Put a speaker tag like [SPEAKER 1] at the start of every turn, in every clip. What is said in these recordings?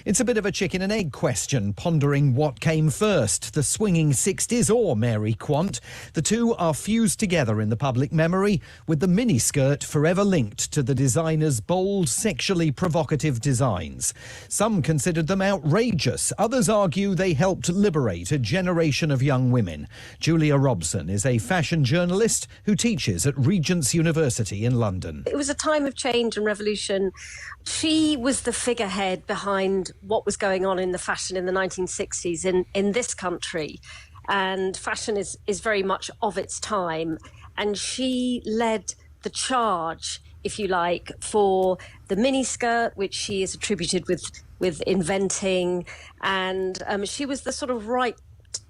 [SPEAKER 1] It's a bit of a chicken and egg question, pondering what came first, the swinging 60s or Mary Quant. The two are fused together in the public memory, with the miniskirt forever linked to the designer's bold, sexually provocative designs. Some considered them outrageous. Others argue they helped liberate a generation of young women. Julia Robson is a fashion journalist who teaches at Regent's University in London.
[SPEAKER 2] It was a time of change and revolution. She was the figurehead behind what was going on in the fashion in the 1960s in this country. And fashion is very much of its time. And she led the charge, if you like, for the miniskirt, which she is attributed with inventing. And she was the sort of right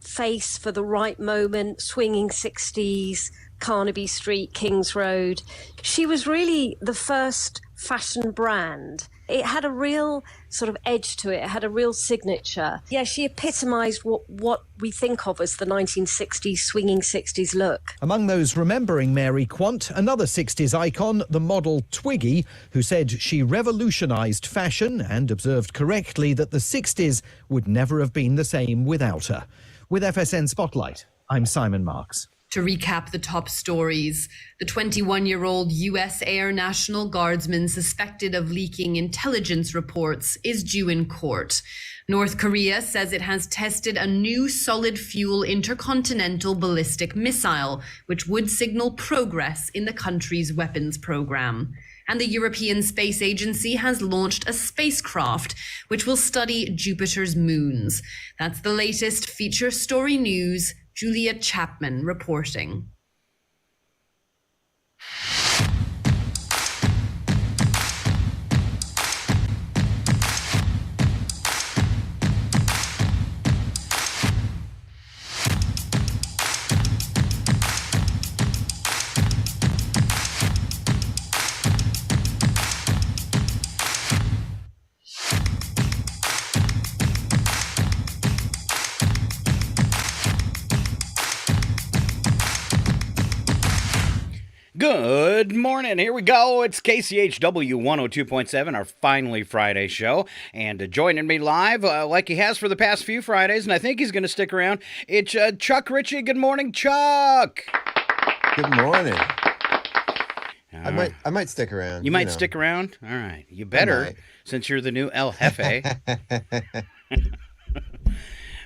[SPEAKER 2] face for the right moment, swinging 60s, Carnaby Street, Kings Road. She was really the first fashion brand. It had a real sort of edge to it. It had a real signature. Yeah, she epitomised what we think of as the 1960s, swinging 60s look.
[SPEAKER 1] Among those remembering Mary Quant, another 60s icon, the model Twiggy, who said she revolutionised fashion and observed correctly that the 60s would never have been the same without her. With FSN Spotlight, I'm Simon Marks.
[SPEAKER 3] To recap the top stories, the 21-year-old U.S. Air National Guardsman suspected of leaking intelligence reports is due in court. North Korea says it has tested a new solid-fuel intercontinental ballistic missile, which would signal progress in the country's weapons program. And the European Space Agency has launched a spacecraft which will study Jupiter's moons. That's the latest feature story news. Julia Chapman reporting.
[SPEAKER 4] Good morning. Here we go. It's KCHW 102.7, our Finally Friday show. And joining me live, like he has for the past few Fridays, and I think he's going to stick around, it's Chuck Ritchie. Good morning, Chuck.
[SPEAKER 5] Good morning. I might stick around.
[SPEAKER 4] You might stick around? All right. You better, since you're the new El Jefe.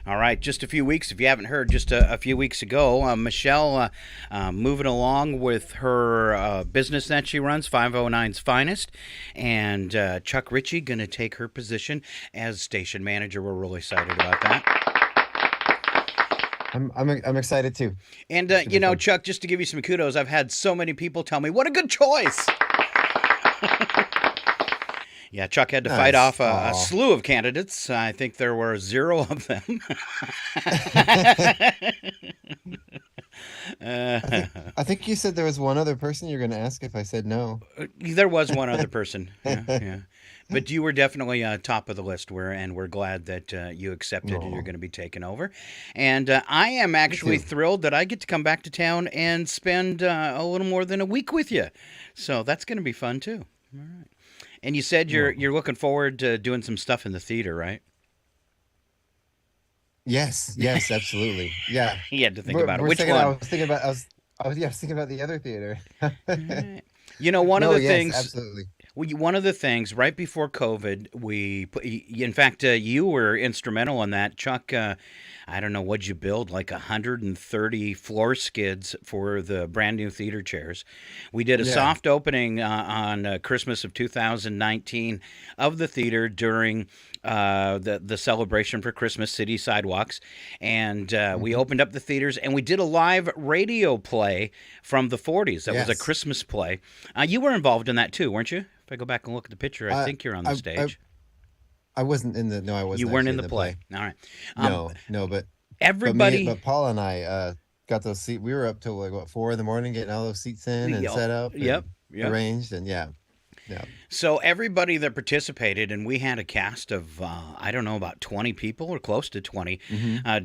[SPEAKER 4] All right, just a few weeks, if you haven't heard, just a few weeks ago, Michelle moving along with her business that she runs, 509's Finest, and Chuck Ritchie going to take her position as station manager. We're really excited about that.
[SPEAKER 5] I'm excited too.
[SPEAKER 4] And, you know, fun. Chuck, just to give you some kudos, I've had so many people tell me, what a good choice. Yeah, Chuck had to fight off a slew of candidates. I think there were 0 of them.
[SPEAKER 5] I think you said there was one other person you're going to ask if I said no.
[SPEAKER 4] There was one other person, yeah. But you were definitely top of the list, and we're glad that you accepted and you're going to be taking over. And I am actually thrilled that I get to come back to town and spend a little more than a week with you. So that's going to be fun, too. All right. And you said you're looking forward to doing some stuff in the theater, right?
[SPEAKER 5] Yes, absolutely. Yeah.
[SPEAKER 4] You had to think about it. Which one?
[SPEAKER 5] I was thinking about the other theater.
[SPEAKER 4] You know, one of the things.
[SPEAKER 5] Absolutely.
[SPEAKER 4] One of the things right before COVID, in fact, you were instrumental in that, Chuck. I don't know, what'd you build, like 130 floor skids for the brand new theater chairs. We did a soft opening on Christmas of 2019 of the theater during the celebration for Christmas City Sidewalks. And we opened up the theaters and we did a live radio play from the 40s. That was a Christmas play. You were involved in that too, weren't you? If I go back and look at the picture, I think you're on the stage.
[SPEAKER 5] I wasn't in the. No, I wasn't.
[SPEAKER 4] You weren't in the play. All right.
[SPEAKER 5] No, but
[SPEAKER 4] everybody.
[SPEAKER 5] But Paul and I got those seats. We were up till 4 a.m. getting all those seats in and set up.
[SPEAKER 4] Yep.
[SPEAKER 5] Arranged and Yeah.
[SPEAKER 4] So everybody that participated, and we had a cast of I don't know, about 20 people or close to 20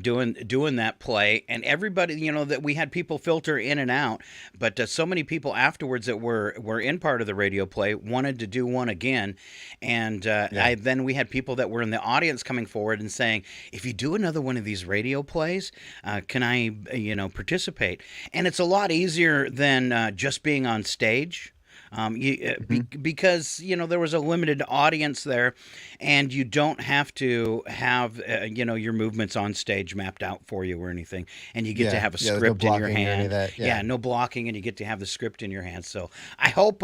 [SPEAKER 4] doing that play, and everybody, that we had people filter in and out, but so many people afterwards that were in part of the radio play wanted to do one again, and then we had people that were in the audience coming forward and saying, if you do another one of these radio plays, can I participate? And it's a lot easier than just being on stage. Because there was a limited audience there, and you don't have to have your movements on stage mapped out for you or anything, and you get to have a
[SPEAKER 5] there's no
[SPEAKER 4] script in your
[SPEAKER 5] blocking or any of
[SPEAKER 4] hand.
[SPEAKER 5] that. Yeah.
[SPEAKER 4] No blocking, and you get to have the script in your hand. So I hope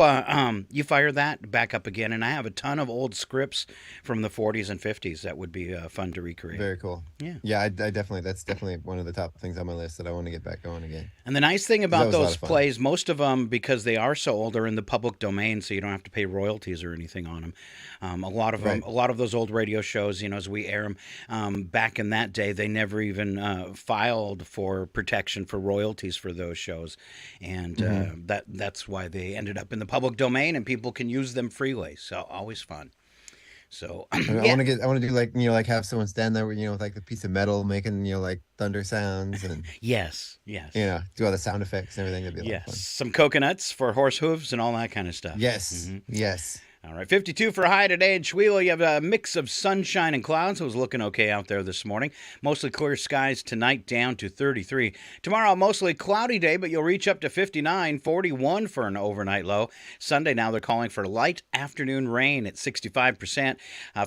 [SPEAKER 4] you fire that back up again, and I have a ton of old scripts from the 40s and 50s that would be fun to recreate.
[SPEAKER 5] Very cool.
[SPEAKER 4] Yeah.
[SPEAKER 5] I definitely, that's definitely one of the top things on my list that I want to get back going again.
[SPEAKER 4] And the nice thing about
[SPEAKER 5] was a lot
[SPEAKER 4] those
[SPEAKER 5] of fun.
[SPEAKER 4] plays, most of them, because they are so old, are in the public domain, so you don't have to pay royalties or anything on them. A lot of them,
[SPEAKER 5] Right.
[SPEAKER 4] a lot of those old radio shows, as we air them, back in that day, they never even filed for protection for royalties for those shows, and that's why they ended up in the public domain, and people can use them freely. So always fun. So
[SPEAKER 5] I want to do like have someone stand there with with like a piece of metal making like thunder sounds and
[SPEAKER 4] yes,
[SPEAKER 5] do all the sound effects and everything. That'd be a lot of fun.
[SPEAKER 4] yes, some coconuts for horse hooves and all that kind of stuff.
[SPEAKER 5] Yes, yes.
[SPEAKER 4] All right, 52 for a high today in Chihuahua. You have a mix of sunshine and clouds. It was looking okay out there this morning. Mostly clear skies tonight, down to 33. Tomorrow, a mostly cloudy day, but you'll reach up to 59, 41 for an overnight low. Sunday, now they're calling for light afternoon rain at 65%.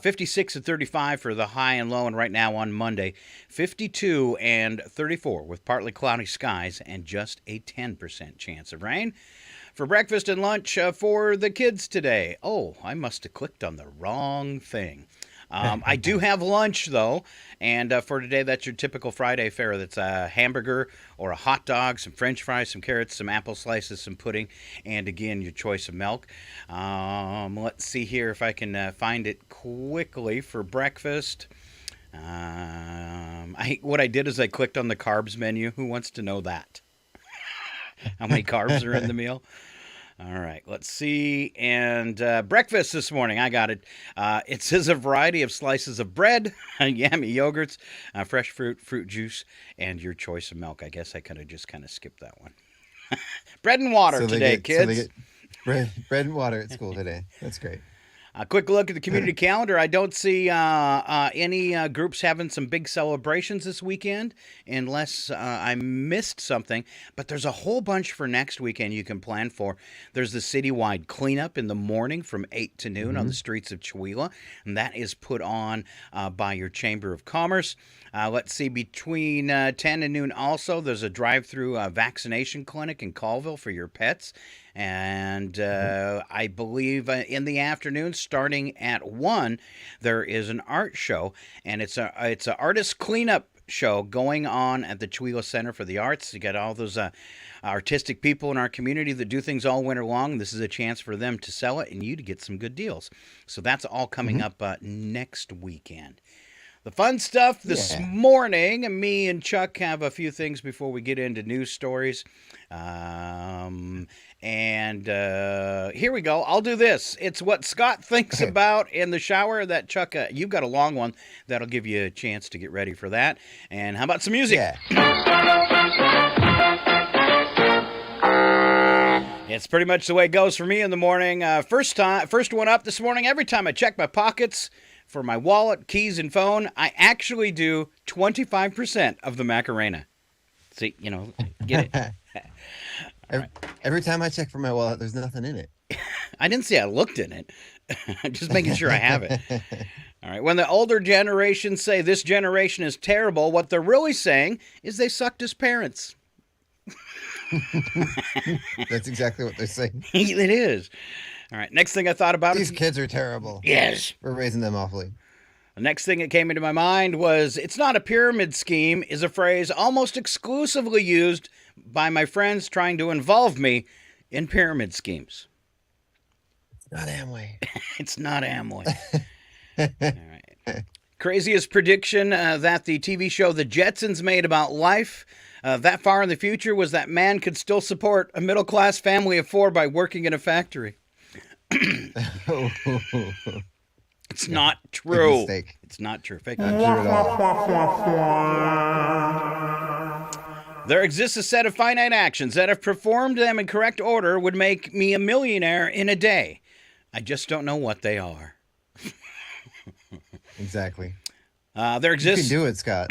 [SPEAKER 4] 56 and 35 for the high and low. And right now on Monday, 52 and 34 with partly cloudy skies and just a 10% chance of rain. For breakfast and lunch for the kids today. Oh, I must have clicked on the wrong thing. I do have lunch, though, and for today, that's your typical Friday fare. That's a hamburger or a hot dog, some French fries, some carrots, some apple slices, some pudding, and, again, your choice of milk. Let's see here if I can find it quickly for breakfast. What I did is I clicked on the carbs menu. Who wants to know that? How many carbs are in the meal? All right, let's see. And breakfast this morning, I got it. It says a variety of slices of bread, yummy yogurts, fresh fruit juice, and your choice of milk. I guess I could have just kind of skipped that one. Bread and water today, kids.
[SPEAKER 5] So they get bread and water at school today. That's great.
[SPEAKER 4] A quick look at the community calendar. I don't see any groups having some big celebrations this weekend, unless I missed something. But there's a whole bunch for next weekend you can plan for. There's the citywide cleanup in the morning from 8 to noon on the streets of Chihuahua, and that is put on by your Chamber of Commerce. Let's see, between 10 and noon also, there's a drive-through vaccination clinic in Colville for your pets. And I believe in the afternoon, starting at 1, there is an art show, and it's an artist cleanup show going on at the Chihuahua Center for the Arts. You got all those artistic people in our community that do things all winter long. This is a chance for them to sell it and you to get some good deals. So that's all coming up next weekend. The fun stuff this morning, me and Chuck have a few things before we get into news stories. And here we go. I'll do this. It's what Scott thinks about in the shower. That Chuck, you've got a long one. That'll give you a chance to get ready for that. And how about some music?
[SPEAKER 5] Yeah.
[SPEAKER 4] It's pretty much the way it goes for me in the morning. First one up this morning. Every time I check my pockets for my wallet, keys, and phone, I actually do 25% of the Macarena. See, get it.
[SPEAKER 5] Every time I check for my wallet, there's nothing in it.
[SPEAKER 4] I didn't say I looked in it. I'm just making sure I have it. All right. When the older generations say this generation is terrible, what they're really saying is they sucked as parents.
[SPEAKER 5] That's exactly what they're saying.
[SPEAKER 4] It is. All right. Next thing I thought about
[SPEAKER 5] These kids are terrible.
[SPEAKER 4] Yes.
[SPEAKER 5] We're raising them awfully.
[SPEAKER 4] The next thing that came into my mind was, it's not a pyramid scheme, is a phrase almost exclusively used by my friends trying to involve me in pyramid schemes.
[SPEAKER 5] Not Amway.
[SPEAKER 4] It's not Amway. All right. Craziest prediction that the TV show The Jetsons made about life that far in the future was that man could still support a middle-class family of 4 by working in a factory.
[SPEAKER 5] Oh,
[SPEAKER 4] It's
[SPEAKER 5] yeah,
[SPEAKER 4] not
[SPEAKER 5] big
[SPEAKER 4] true.
[SPEAKER 5] mistake.
[SPEAKER 4] It's not true. Fake
[SPEAKER 5] Not
[SPEAKER 4] news.
[SPEAKER 5] true at all.
[SPEAKER 4] There exists a set of finite actions that, if performed them in correct order, would make me a millionaire in a day. I just don't know what they are.
[SPEAKER 5] Exactly.
[SPEAKER 4] There
[SPEAKER 5] You can
[SPEAKER 4] exists.
[SPEAKER 5] do it, Scott.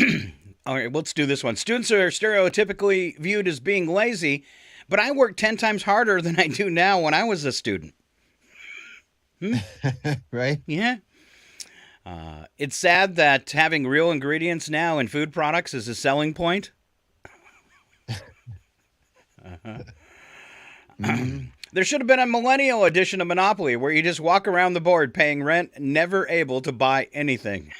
[SPEAKER 4] All right, let's do this one. Students are stereotypically viewed as being lazy, but I worked 10 times harder than I do now when I was a student.
[SPEAKER 5] Right?
[SPEAKER 4] Yeah. It's sad that having real ingredients now in food products is a selling point. There should have been a millennial edition of Monopoly where you just walk around the board paying rent, never able to buy anything.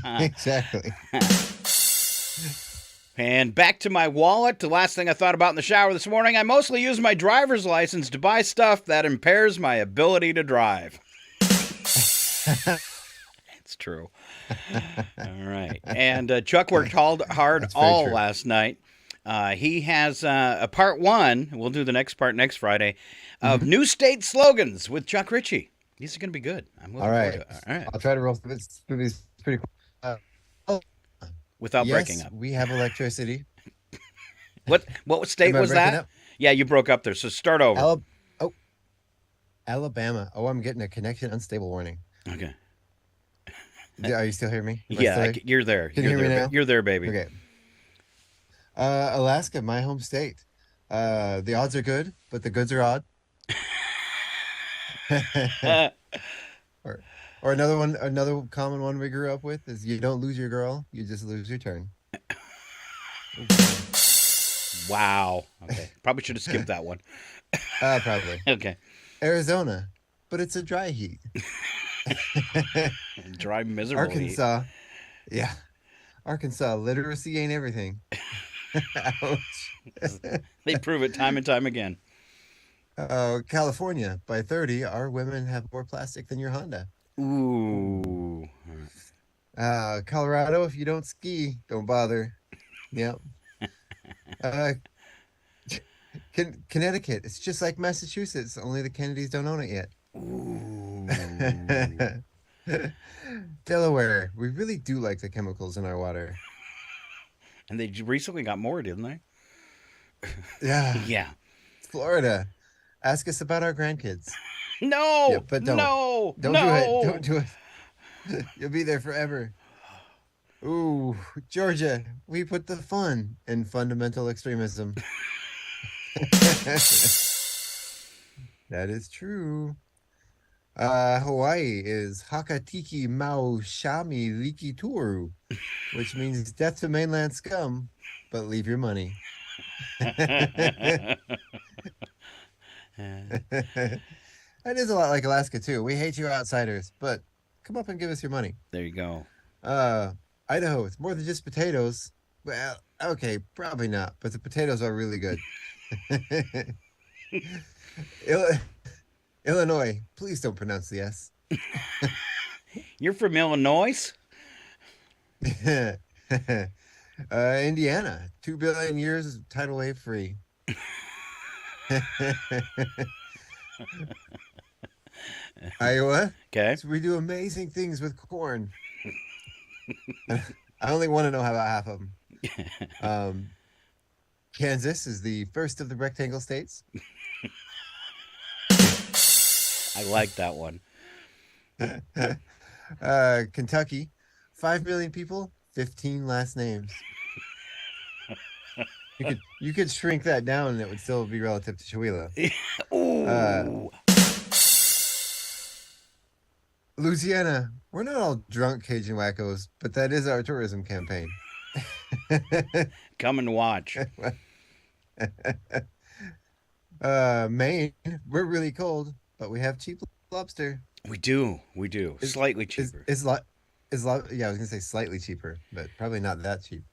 [SPEAKER 5] Exactly.
[SPEAKER 4] And back to my wallet. The last thing I thought about in the shower this morning, I mostly use my driver's license to buy stuff that impairs my ability to drive. It's true. All right. And Chuck worked hard
[SPEAKER 5] That's very
[SPEAKER 4] all
[SPEAKER 5] true.
[SPEAKER 4] last night. He has a part one. We'll do the next part next Friday of new state slogans with Chuck Ritchie. These are going to be good. I'm looking
[SPEAKER 5] All
[SPEAKER 4] forward
[SPEAKER 5] right.
[SPEAKER 4] to it. All right.
[SPEAKER 5] I'll try to roll through this. It's pretty cool. Oh,
[SPEAKER 4] Without
[SPEAKER 5] yes,
[SPEAKER 4] breaking up.
[SPEAKER 5] we have electricity.
[SPEAKER 4] What state
[SPEAKER 5] Am I
[SPEAKER 4] was
[SPEAKER 5] breaking
[SPEAKER 4] that?
[SPEAKER 5] up?
[SPEAKER 4] Yeah, you broke up there. So start over.
[SPEAKER 5] Alabama. Oh, I'm getting a connection unstable warning.
[SPEAKER 4] Okay.
[SPEAKER 5] Are you still hearing me? Am I
[SPEAKER 4] Yeah,
[SPEAKER 5] still there?
[SPEAKER 4] you're there.
[SPEAKER 5] Can you hear me now?
[SPEAKER 4] You're there, baby.
[SPEAKER 5] Okay. Alaska, my home state. The odds are good, but the goods are odd. Or another common one we grew up with is you don't lose your girl, you just lose your turn.
[SPEAKER 4] Wow. Okay. Probably should have skipped that one.
[SPEAKER 5] Probably.
[SPEAKER 4] Okay.
[SPEAKER 5] Arizona, but it's a dry heat.
[SPEAKER 4] Dry, miserable heat.
[SPEAKER 5] Arkansas, yeah. Arkansas, literacy ain't everything. Ouch.
[SPEAKER 4] They prove it time and time again.
[SPEAKER 5] California, by 30, our women have more plastic than your Honda.
[SPEAKER 4] Ooh.
[SPEAKER 5] Colorado, if you don't ski, don't bother. Yep. Connecticut, it's just like Massachusetts, only the Kennedys don't own it yet.
[SPEAKER 4] Ooh.
[SPEAKER 5] Delaware, we really do like the chemicals in our water.
[SPEAKER 4] And they recently got more, didn't they?
[SPEAKER 5] Yeah.
[SPEAKER 4] Yeah.
[SPEAKER 5] Florida, ask us about our grandkids.
[SPEAKER 4] No.
[SPEAKER 5] Yeah, but don't.
[SPEAKER 4] No.
[SPEAKER 5] Don't
[SPEAKER 4] no.
[SPEAKER 5] do it. Don't do it. You'll be there forever. Ooh, Georgia, we put the fun in fundamental extremism. That is true. Hawaii is Hakatiki Mau Shami Liki Turu, which means death to mainland scum, but leave your money. That is a lot like Alaska too. We hate you outsiders, but come up and give us your money.
[SPEAKER 4] There you go.
[SPEAKER 5] Idaho, it's more than just potatoes. Well, okay, probably not, but the potatoes are really good. Illinois, please don't pronounce the S.
[SPEAKER 4] You're from Illinois?
[SPEAKER 5] Indiana, 2 billion years of tidal wave free. Iowa,
[SPEAKER 4] Okay.
[SPEAKER 5] so we do amazing things with corn. I only want to know about half of them. Kansas is the first of the rectangle states.
[SPEAKER 4] I like that one.
[SPEAKER 5] Kentucky, 5 million people, 15 last names. You could shrink that down and it would still be relative to Chihuahua.
[SPEAKER 4] Ooh.
[SPEAKER 5] Louisiana, we're not all drunk Cajun wackos, but that is our tourism campaign.
[SPEAKER 4] Come and watch.
[SPEAKER 5] Maine, we're really cold, but we have cheap lobster.
[SPEAKER 4] We do. Slightly cheaper.
[SPEAKER 5] Yeah, I was gonna say slightly cheaper, but probably not that cheap.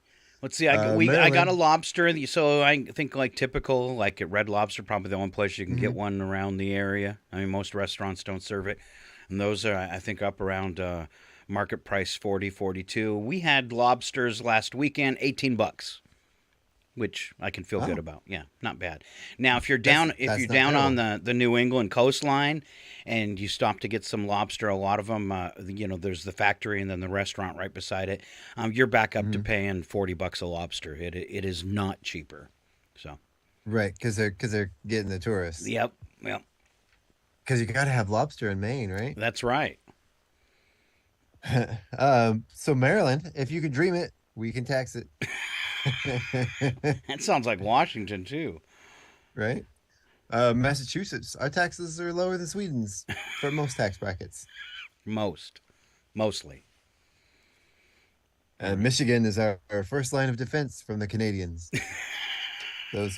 [SPEAKER 4] Let's see. I got a
[SPEAKER 5] Maryland.
[SPEAKER 4] lobster, so I think like typical, like at Red Lobster, probably the only place you can get one around the area. I mean, most restaurants don't serve it, and those are, I think, up around market price 40, 42. We had lobsters last weekend, $18. which I can feel good
[SPEAKER 5] Oh.
[SPEAKER 4] about. Yeah, not bad. Now, if you're
[SPEAKER 5] That's not
[SPEAKER 4] down on
[SPEAKER 5] terrible.
[SPEAKER 4] the New England coastline and you stop to get some lobster, a lot of them, there's the factory and then the restaurant right beside it. You're back up to
[SPEAKER 5] Mhm.
[SPEAKER 4] paying $40 a lobster. It is not cheaper. So,
[SPEAKER 5] Right, because they're getting the tourists.
[SPEAKER 4] yep, yep,
[SPEAKER 5] Because you got to have lobster in Maine, right?
[SPEAKER 4] that's right.
[SPEAKER 5] So Maryland, if you could dream it, we can tax it.
[SPEAKER 4] That sounds like Washington too.
[SPEAKER 5] Right? Massachusetts, our taxes are lower than Sweden's for most tax brackets.
[SPEAKER 4] Mostly.
[SPEAKER 5] Michigan is our first line of defense from the Canadians. Those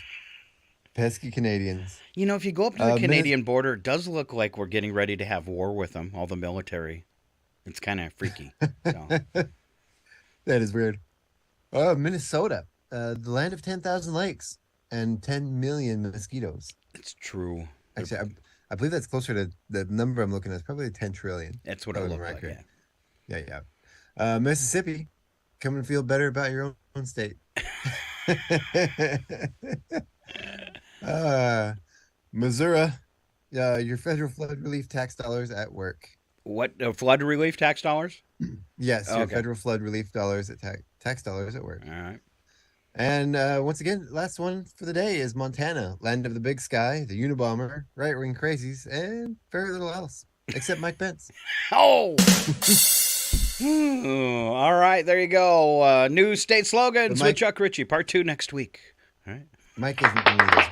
[SPEAKER 5] pesky Canadians.
[SPEAKER 4] If you go up to the
[SPEAKER 5] Minnes-
[SPEAKER 4] Canadian border, it does look like we're getting ready to have war with them, all the military. It's kind of freaky. So.
[SPEAKER 5] That is weird. Minnesota, the land of 10,000 lakes and 10 million mosquitoes.
[SPEAKER 4] It's true.
[SPEAKER 5] Actually, I believe that's closer to the number I'm looking at. It's probably 10 trillion.
[SPEAKER 4] That's what it
[SPEAKER 5] Probably
[SPEAKER 4] looked like.
[SPEAKER 5] accurate.
[SPEAKER 4] Yeah.
[SPEAKER 5] Yeah. Mississippi, come and feel better about your own state. Missouri, your federal flood relief tax dollars at work.
[SPEAKER 4] What flood relief tax dollars?
[SPEAKER 5] Yes, your
[SPEAKER 4] Okay.
[SPEAKER 5] federal flood relief dollars at tax dollars at work.
[SPEAKER 4] All right.
[SPEAKER 5] And once again, last one for the day is Montana, land of the big sky, the Unabomber, right-wing crazies, and very little else, except Mike Pence.
[SPEAKER 4] Oh. All right. There you go. New state slogans
[SPEAKER 5] But
[SPEAKER 4] with
[SPEAKER 5] Mike-
[SPEAKER 4] Chuck Ritchie. Part 2 next week. All right.
[SPEAKER 5] Mike isn't new this week.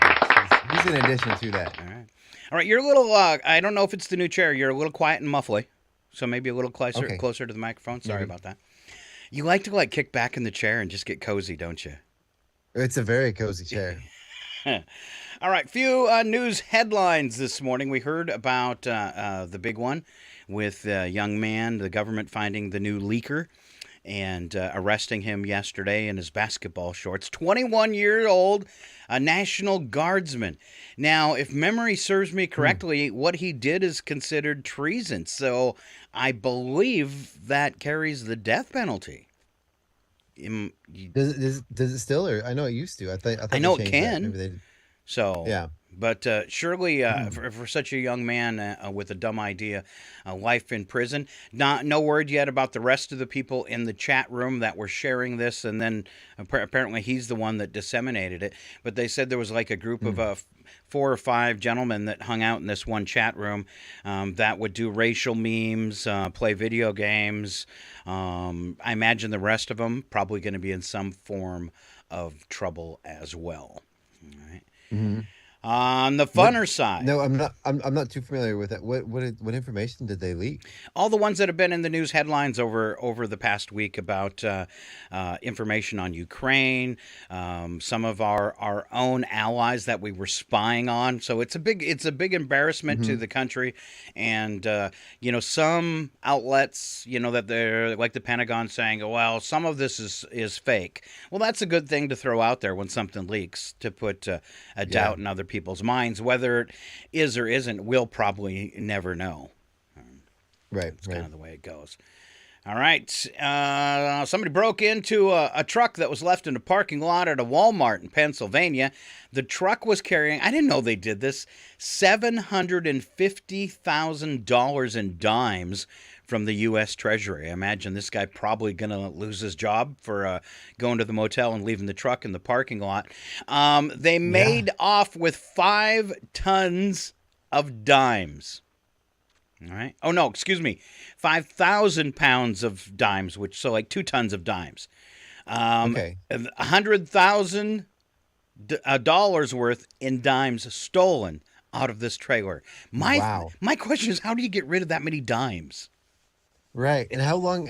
[SPEAKER 5] He's in addition to that.
[SPEAKER 4] All right. All right. You're a little. I don't know if it's the new chair. You're a little quiet and muffly, so maybe a little closer
[SPEAKER 5] Okay.
[SPEAKER 4] closer to the microphone. Sorry
[SPEAKER 5] Maybe.
[SPEAKER 4] about that. You like to kick back in the chair and just get cozy, don't you?
[SPEAKER 5] It's a very cozy chair.
[SPEAKER 4] All right, few news headlines this morning. We heard about the big one with a young man, the government finding the new leaker and arresting him yesterday in his basketball shorts. 21-year-old, a National Guardsman. Now, if memory serves me correctly, what he did is considered treason. So I believe that carries the death penalty.
[SPEAKER 5] Does it still, or I know it used to. I thought
[SPEAKER 4] I know
[SPEAKER 5] they
[SPEAKER 4] it
[SPEAKER 5] changed that.
[SPEAKER 4] can.
[SPEAKER 5] Maybe they-
[SPEAKER 4] So
[SPEAKER 5] Yeah.
[SPEAKER 4] But surely, for such a young man with a dumb idea, life in prison. No word yet about the rest of the people in the chat room that were sharing this, and then apparently he's the one that disseminated it. But they said there was like a group of 4 or 5 gentlemen that hung out in this one chat room that would do racial memes, play video games. I imagine the rest of them probably going to be in some form of trouble as well. All right.
[SPEAKER 5] Mm-hmm.
[SPEAKER 4] On the funner side,
[SPEAKER 5] No, I'm not. I'm not too familiar with it. What information did they leak?
[SPEAKER 4] all the ones that have been in the news headlines over the past week about information on Ukraine, some of our own allies that we were spying on. So it's a big embarrassment to the country, and some outlets that they're like the Pentagon saying, well, some of this is fake. Well, that's a good thing to throw out there when something leaks, to put a doubt in other people's minds. Whether it is or isn't, we'll probably never know.
[SPEAKER 5] Right.
[SPEAKER 4] It's kind of the way it goes. All right. Somebody broke into a truck that was left in a parking lot at a Walmart in Pennsylvania. The truck was carrying, I didn't know they did this, $750,000 in dimes from the U.S. Treasury. I imagine this guy probably going to lose his job for going to the motel and leaving the truck in the parking lot. They made off with 5 tons of dimes. All right. Oh, no, excuse me. 5,000 pounds of dimes, so like 2 tons of dimes.
[SPEAKER 5] Okay.
[SPEAKER 4] $100,000 worth in dimes stolen out of this trailer.
[SPEAKER 5] Wow.
[SPEAKER 4] My question is, how do you get rid of that many dimes?
[SPEAKER 5] Right. And how long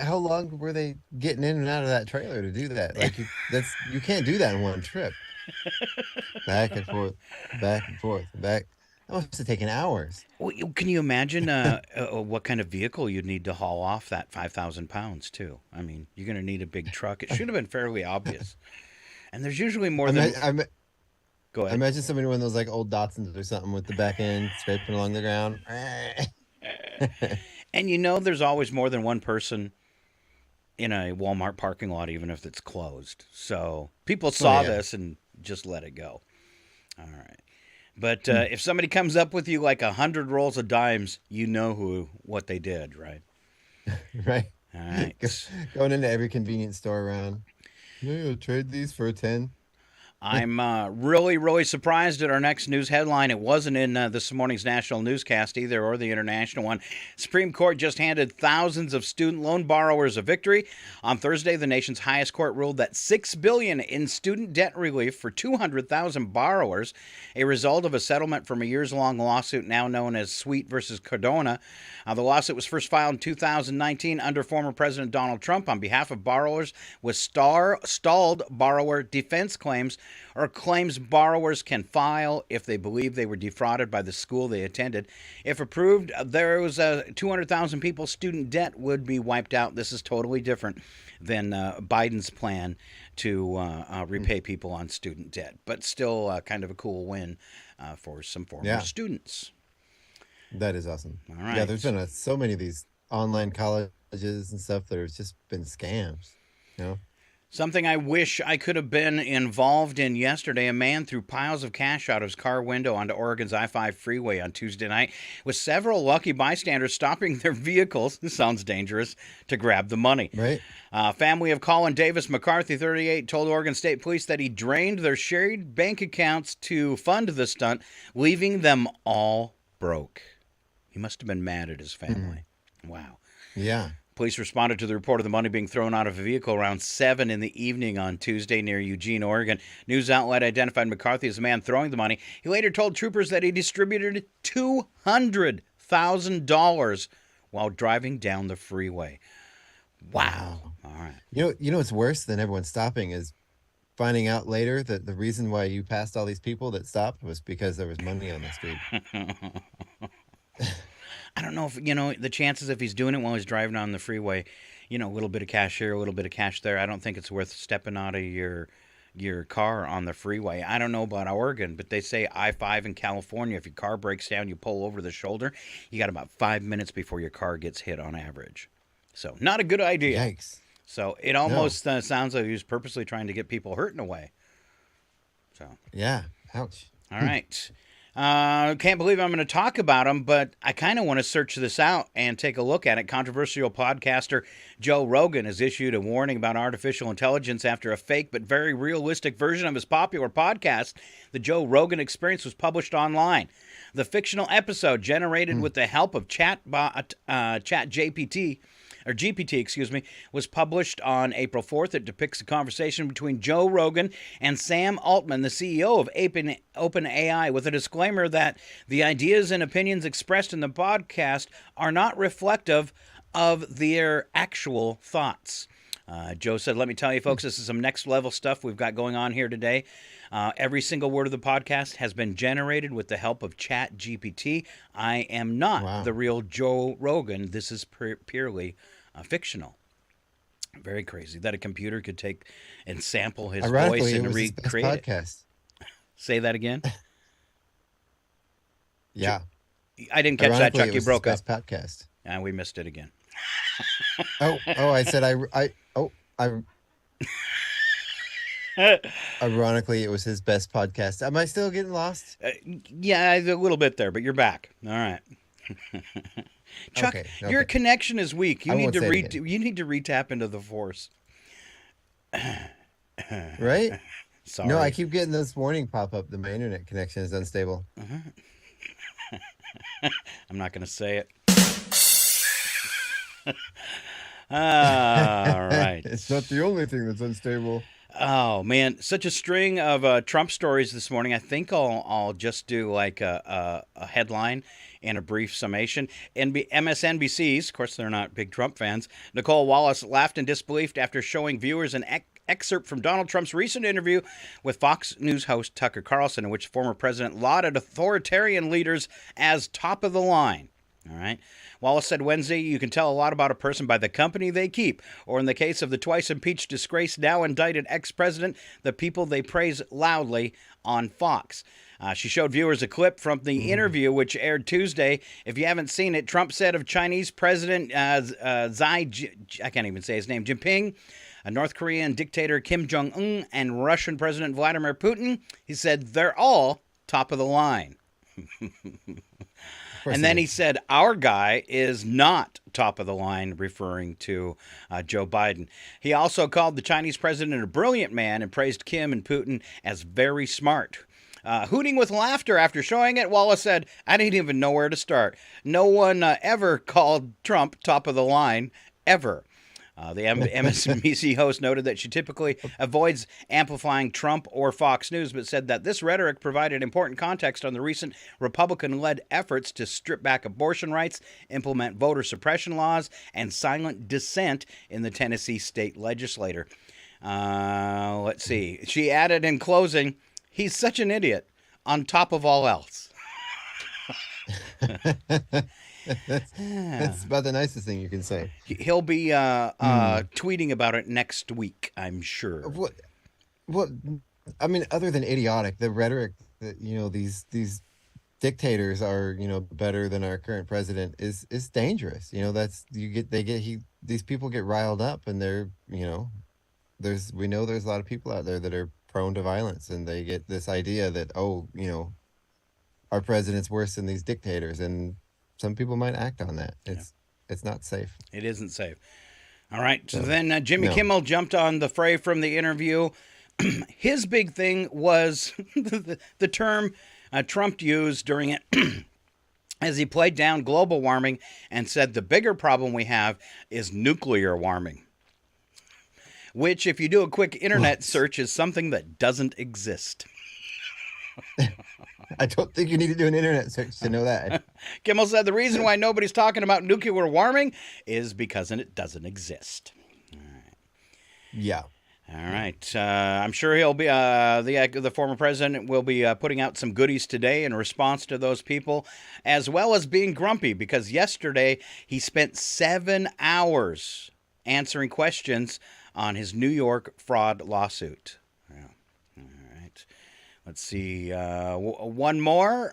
[SPEAKER 5] were they getting in and out of that trailer to do that? Like you can't do that in one trip. Back and forth, back and forth, back. That must have taken hours.
[SPEAKER 4] Well, can you imagine what kind of vehicle you'd need to haul off that 5,000 pounds, too? I mean, you're going to need a big truck. It should have been fairly obvious. And there's usually more than... Go
[SPEAKER 5] I
[SPEAKER 4] ahead.
[SPEAKER 5] imagine somebody in one of those like old Datsuns or something with the back end scraping along the ground.
[SPEAKER 4] And there's always more than one person in a Walmart parking lot, even if it's closed. So people saw this and just let it go. All right. But if somebody comes up with you like 100 rolls of dimes, you know what they did, right?
[SPEAKER 5] Right.
[SPEAKER 4] All right.
[SPEAKER 5] Going into every convenience store around. Yeah, trade these for a 10.
[SPEAKER 4] I'm really, really surprised at our next news headline. It wasn't in this morning's national newscast either, or the international one. Supreme Court just handed thousands of student loan borrowers a victory. On Thursday, the nation's highest court ruled that $6 billion in student debt relief for 200,000 borrowers, a result of a settlement from a years-long lawsuit now known as Sweet versus Cardona. The lawsuit was first filed in 2019 under former President Donald Trump on behalf of borrowers with stalled borrower defense claims, or claims borrowers can file if they believe they were defrauded by the school they attended. If approved, there was 200,000 people's student debt would be wiped out. This is totally different than Biden's plan to repay people on student debt, but still kind of a cool win for some former students.
[SPEAKER 5] That is awesome.
[SPEAKER 4] All right.
[SPEAKER 5] Yeah, there's been so many of these online colleges and stuff that have just been scams, you know?
[SPEAKER 4] Something I wish I could have been involved in yesterday. A man threw piles of cash out of his car window onto Oregon's I-5 freeway on Tuesday night, with several lucky bystanders stopping their vehicles, this sounds dangerous, to grab the money.
[SPEAKER 5] Right.
[SPEAKER 4] Family of Colin Davis McCarthy, 38, told Oregon State Police that he drained their shared bank accounts to fund the stunt, leaving them all broke. He must have been mad at his family. Wow.
[SPEAKER 5] Yeah.
[SPEAKER 4] Police responded to the report of the money being thrown out of a vehicle around 7 in the evening on Tuesday near Eugene, Oregon. News outlet identified McCarthy as the man throwing the money. He later told troopers that he distributed $200,000 while driving down the freeway. Wow. All right.
[SPEAKER 5] You know what's worse than everyone stopping is finding out later that the reason why you passed all these people that stopped was because there was money on the street.
[SPEAKER 4] I don't know if, the chances if he's doing it while he's driving on the freeway, a little bit of cash here, a little bit of cash there. I don't think it's worth stepping out of your car on the freeway. I don't know about Oregon, but they say I-5 in California, if your car breaks down, you pull over the shoulder, you got about 5 minutes before your car gets hit on average. So not a good idea.
[SPEAKER 5] Yikes.
[SPEAKER 4] So it almost sounds like he was purposely trying to get people hurt in a way. So.
[SPEAKER 5] Yeah. Ouch.
[SPEAKER 4] All right. Can't believe I'm going to talk about him, but I kind of want to search this out and take a look at it. Controversial podcaster Joe Rogan has issued a warning about artificial intelligence after a fake but very realistic version of his popular podcast, The Joe Rogan Experience, was published online. The fictional episode, generated with the help of GPT, was published on April 4th. It depicts a conversation between Joe Rogan and Sam Altman, the CEO of OpenAI, with a disclaimer that the ideas and opinions expressed in the podcast are not reflective of their actual thoughts. Joe said, "Let me tell you, folks, this is some next level stuff we've got going on here today. Every single word of the podcast has been generated with the help of ChatGPT. I am not the real Joe Rogan. This is purely fictional." Very crazy that a computer could take and sample his voice and recreate it.
[SPEAKER 5] Podcast.
[SPEAKER 4] Say that again.
[SPEAKER 5] Yeah.
[SPEAKER 4] I didn't catch that, Chuck. You broke up.
[SPEAKER 5] Best podcast.
[SPEAKER 4] And we missed it again.
[SPEAKER 5] I said ironically, it was his best podcast. Am I still getting lost?
[SPEAKER 4] Yeah, a little bit there, but you're back. All right. Chuck,
[SPEAKER 5] Okay.
[SPEAKER 4] your connection is weak. You need to retap into the force.
[SPEAKER 5] Right?
[SPEAKER 4] Sorry.
[SPEAKER 5] No, I keep getting this warning pop up. My internet connection is unstable.
[SPEAKER 4] I'm not going to say it. All right.
[SPEAKER 5] It's not the only thing that's unstable.
[SPEAKER 4] Oh man, such a string of Trump stories this morning. I think I'll just do like a headline and a brief summation. MSNBC's, of course, they're not big Trump fans. Nicole Wallace laughed in disbelief after showing viewers an excerpt from Donald Trump's recent interview with Fox News host Tucker Carlson, in which former president lauded authoritarian leaders as top of the line. All right. Wallace said Wednesday, "You can tell a lot about a person by the company they keep, or in the case of the twice impeached, disgraced, now indicted ex-president, the people they praise loudly on Fox." She showed viewers a clip from the interview, which aired Tuesday. If you haven't seen it, Trump said of Chinese President I can't even say his name, Jinping, North Korean dictator Kim Jong-un, and Russian President Vladimir Putin, he said they're all top of the line. And then he said, our guy is not top of the line, referring to Joe Biden. He also called the Chinese president a brilliant man and praised Kim and Putin as very smart. Hooting with laughter after showing it, Wallace said, I didn't even know where to start. No one ever called Trump top of the line, ever. The MSNBC host noted that she typically avoids amplifying Trump or Fox News, but said that this rhetoric provided important context on the recent Republican-led efforts to strip back abortion rights, implement voter suppression laws, and silent dissent in the Tennessee state legislature. Let's see. She added in closing, he's such an idiot, on top of all else.
[SPEAKER 5] That's about the nicest thing you can say.
[SPEAKER 4] He'll be tweeting about it next week, I'm sure.
[SPEAKER 5] What? I mean, other than idiotic, the rhetoric that these dictators are better than our current president is dangerous. These people get riled up, and we know there's a lot of people out there that are prone to violence, and they get this idea that our president's worse than these dictators, and some people might act on that. It's not safe.
[SPEAKER 4] It isn't safe. All right. So then Jimmy Kimmel jumped on the fray from the interview. His big thing was the term Trump used during it as he played down global warming and said the bigger problem we have is nuclear warming, which, if you do a quick internet search, is something that doesn't exist.
[SPEAKER 5] I don't think you need to do an internet search to know that.
[SPEAKER 4] Kimmel said the reason why nobody's talking about nuclear warming is because it doesn't exist. All right.
[SPEAKER 5] Yeah.
[SPEAKER 4] All right. I'm sure he'll be the former president will be putting out some goodies today in response to those people, as well as being grumpy because yesterday he spent 7 hours answering questions on his New York fraud lawsuit. Let's see, one more.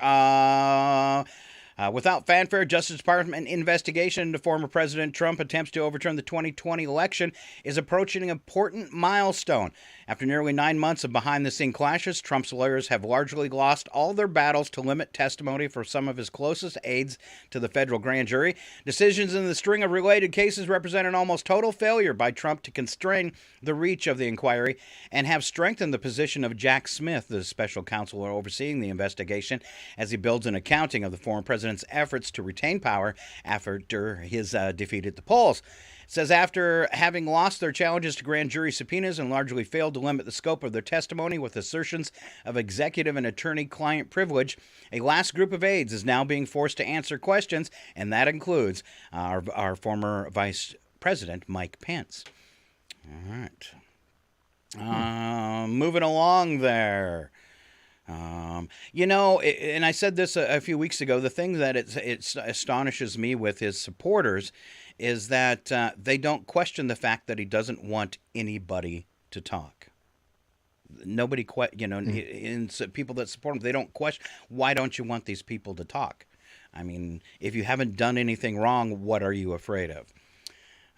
[SPEAKER 4] Without fanfare, Justice Department investigation into former President Trump attempts to overturn the 2020 election is approaching an important milestone. After nearly 9 months of behind-the-scene clashes, Trump's lawyers have largely lost all their battles to limit testimony for some of his closest aides to the federal grand jury. Decisions in the string of related cases represent an almost total failure by Trump to constrain the reach of the inquiry and have strengthened the position of Jack Smith, the special counsel overseeing the investigation, as he builds an accounting of the former president's efforts to retain power after his defeat at the polls. It says after having lost their challenges to grand jury subpoenas and largely failed to limit the scope of their testimony with assertions of executive and attorney-client privilege, a last group of aides is now being forced to answer questions, and that includes our former Vice President, Mike Pence. All right. Moving along there. And I said this a few weeks ago, the thing that it astonishes me with his supporters is that they don't question the fact that he doesn't want anybody to talk. Nobody, in people that support him, they don't question, why don't you want these people to talk? I mean, if you haven't done anything wrong, what are you afraid of?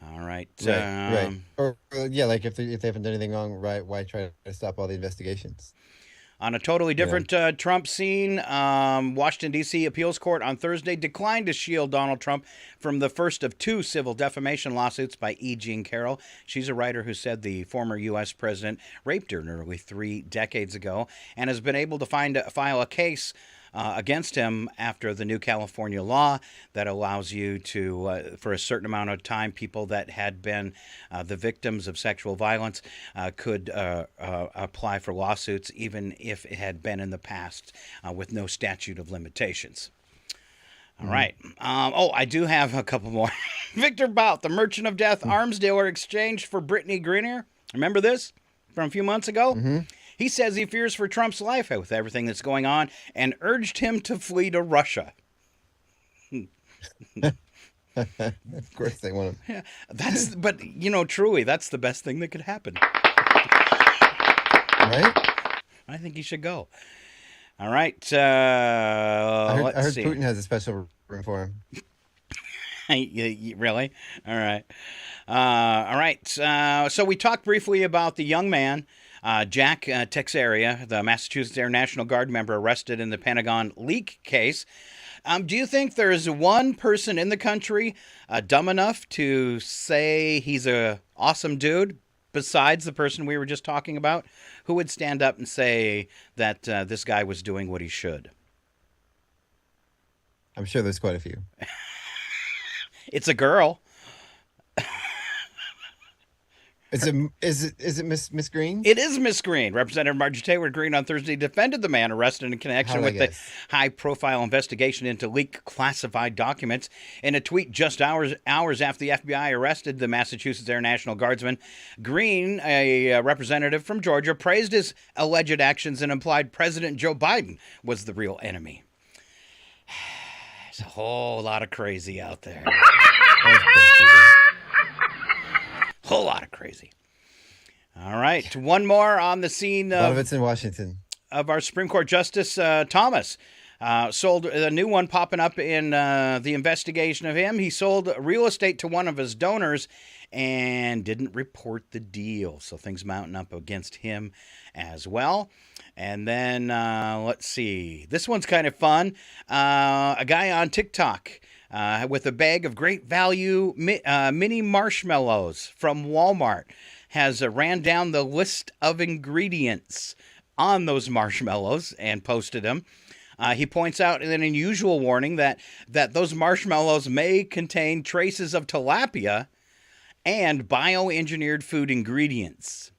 [SPEAKER 4] All right.
[SPEAKER 5] Right. Or like if they haven't done anything wrong, right, why try to stop all the investigations?
[SPEAKER 4] On a totally different Trump scene, Washington, D.C. appeals court on Thursday declined to shield Donald Trump from the first of 2 civil defamation lawsuits by E. Jean Carroll. She's a writer who said the former U.S. president raped her nearly 3 decades ago and has been able to file a case against him after the new California law that allows you to, for a certain amount of time, people that had been the victims of sexual violence could apply for lawsuits, even if it had been in the past with no statute of limitations. All right. I do have a couple more. Victor Bout, the Merchant of Death arms dealer, exchanged for Brittany Griner. Remember this from a few months ago? Mm-hmm. He says he fears for Trump's life with everything that's going on and urged him to flee to Russia.
[SPEAKER 5] Of course they want him.
[SPEAKER 4] Yeah, but truly, that's the best thing that could happen.
[SPEAKER 5] Right?
[SPEAKER 4] I think he should go. All right.
[SPEAKER 5] I
[SPEAKER 4] Let's
[SPEAKER 5] heard
[SPEAKER 4] see.
[SPEAKER 5] Putin has a special room for him.
[SPEAKER 4] Really? All right. All right. So we talked briefly about the young man, Jack Texeria, the Massachusetts Air National Guard member arrested in the Pentagon leak case. Do you think there is one person in the country dumb enough to say he's a awesome dude besides the person we were just talking about? Who would stand up and say that this guy was doing what he should?
[SPEAKER 5] I'm sure there's quite a few.
[SPEAKER 4] It's a girl.
[SPEAKER 5] Is it Miss Green?
[SPEAKER 4] It is Miss Green. Representative Marjorie Taylor Greene on Thursday defended the man arrested in connection with the high-profile investigation into leaked classified documents. In a tweet just hours after the FBI arrested the Massachusetts Air National Guardsman, Green, a representative from Georgia, praised his alleged actions and implied President Joe Biden was the real enemy. There's a whole lot of crazy out there. Whole lot of crazy. All right. One more on the scene.
[SPEAKER 5] A lot of it's in Washington.
[SPEAKER 4] Of our Supreme Court Justice Thomas. Sold a new one popping up in the investigation of him. He sold real estate to one of his donors and didn't report the deal. So things mounting up against him as well. And then let's see. This one's kind of fun. A guy on TikTok with a bag of great value mini marshmallows from Walmart has ran down the list of ingredients on those marshmallows and posted them. He points out an unusual warning that those marshmallows may contain traces of tilapia and bioengineered food ingredients.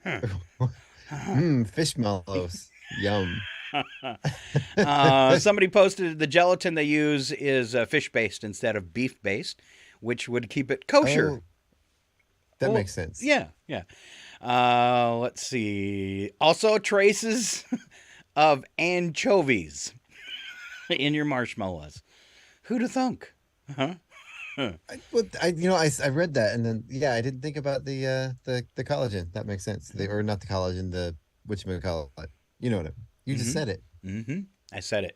[SPEAKER 5] Fish mallows. Yum.
[SPEAKER 4] Somebody posted the gelatin they use is fish-based instead of beef-based, which would keep it kosher.
[SPEAKER 5] Oh, that makes sense.
[SPEAKER 4] Yeah. Let's see. Also, traces of anchovies in your marshmallows. Who'd have thunk? Huh?
[SPEAKER 5] I read that, and then I didn't think about the collagen. That makes sense. Or not the collagen, the whatchamacallit. You know what you just said it.
[SPEAKER 4] Mm-hmm. I said it.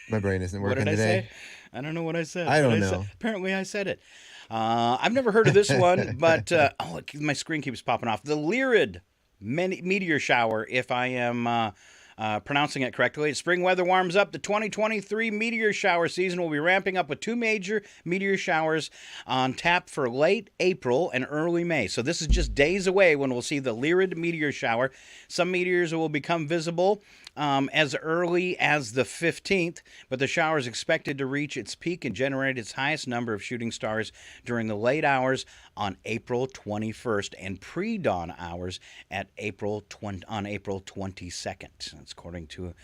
[SPEAKER 5] My brain isn't working
[SPEAKER 4] What did I
[SPEAKER 5] today.
[SPEAKER 4] say? I don't know what I said.
[SPEAKER 5] I don't know.
[SPEAKER 4] Apparently, I said it. I've never heard of this one, but my screen keeps popping off. The Lyrid meteor shower, if I am pronouncing it correctly. As spring weather warms up, the 2023 meteor shower season will be ramping up with 2 major meteor showers on tap for late April and early May. So this is just days away when we'll see the Lyrid meteor shower. Some meteors will become visible as early as the 15th, but the shower is expected to reach its peak and generate its highest number of shooting stars during the late hours on April 21st and pre-dawn hours on April 22nd. That's according to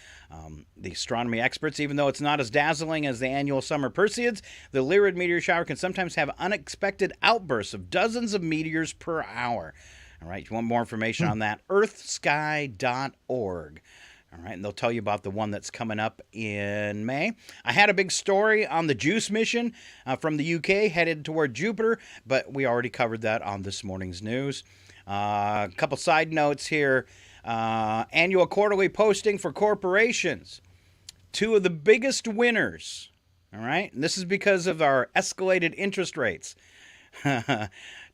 [SPEAKER 4] the astronomy experts. Even though it's not as dazzling as the annual summer Perseids, the Lyrid meteor shower can sometimes have unexpected outbursts of dozens of meteors per hour. All right, if you want more information on that, earthsky.org. All right, and they'll tell you about the one that's coming up in May. I had a big story on the JUICE mission from the UK headed toward Jupiter, but we already covered that on this morning's news. A couple side notes here. Annual quarterly posting for corporations. 2 of the biggest winners, all right? And this is because of our escalated interest rates. 2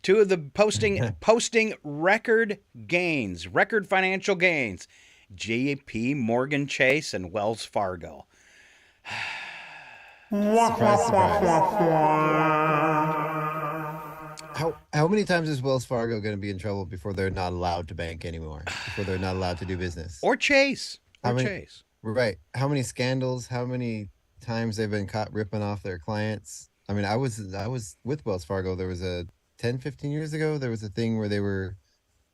[SPEAKER 4] of the posting record gains, record financial gains. JP Morgan Chase and Wells Fargo.
[SPEAKER 5] Surprise, surprise. How many times is Wells Fargo going to be in trouble before they're not allowed to bank anymore? Before they're not allowed to do business?
[SPEAKER 4] Or Chase.
[SPEAKER 5] Chase. Right. How many scandals? How many times they've been caught ripping off their clients? I mean, I was with Wells Fargo. There was 10, 15 years ago, there was a thing where they were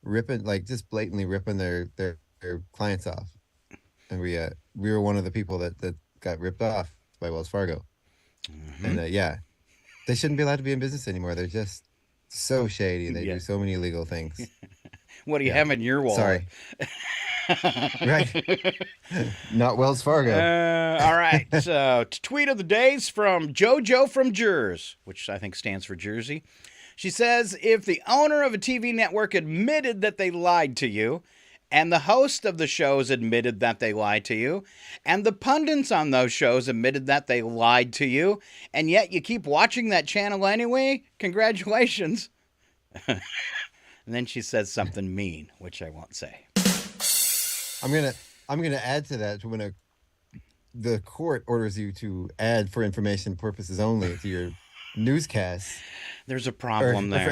[SPEAKER 5] ripping, like just blatantly ripping their clients off. And we were one of the people that got ripped off by Wells Fargo. Mm-hmm. And they shouldn't be allowed to be in business anymore. They're just so shady. They do so many illegal things.
[SPEAKER 4] What do you have in your wallet?
[SPEAKER 5] Sorry. Right. Not Wells Fargo.
[SPEAKER 4] All right. So, tweet of the days from JoJo from Jers, which I think stands for Jersey. She says, if the owner of a TV network admitted that they lied to you And the host of the shows admitted that they lied to you. And the pundits on those shows admitted that they lied to you. And yet you keep watching that channel anyway? Congratulations. And then she says something mean, which I won't say.
[SPEAKER 5] I'm gonna add to that when the court orders you to add for information purposes only to your newscast.
[SPEAKER 4] There's a problem there.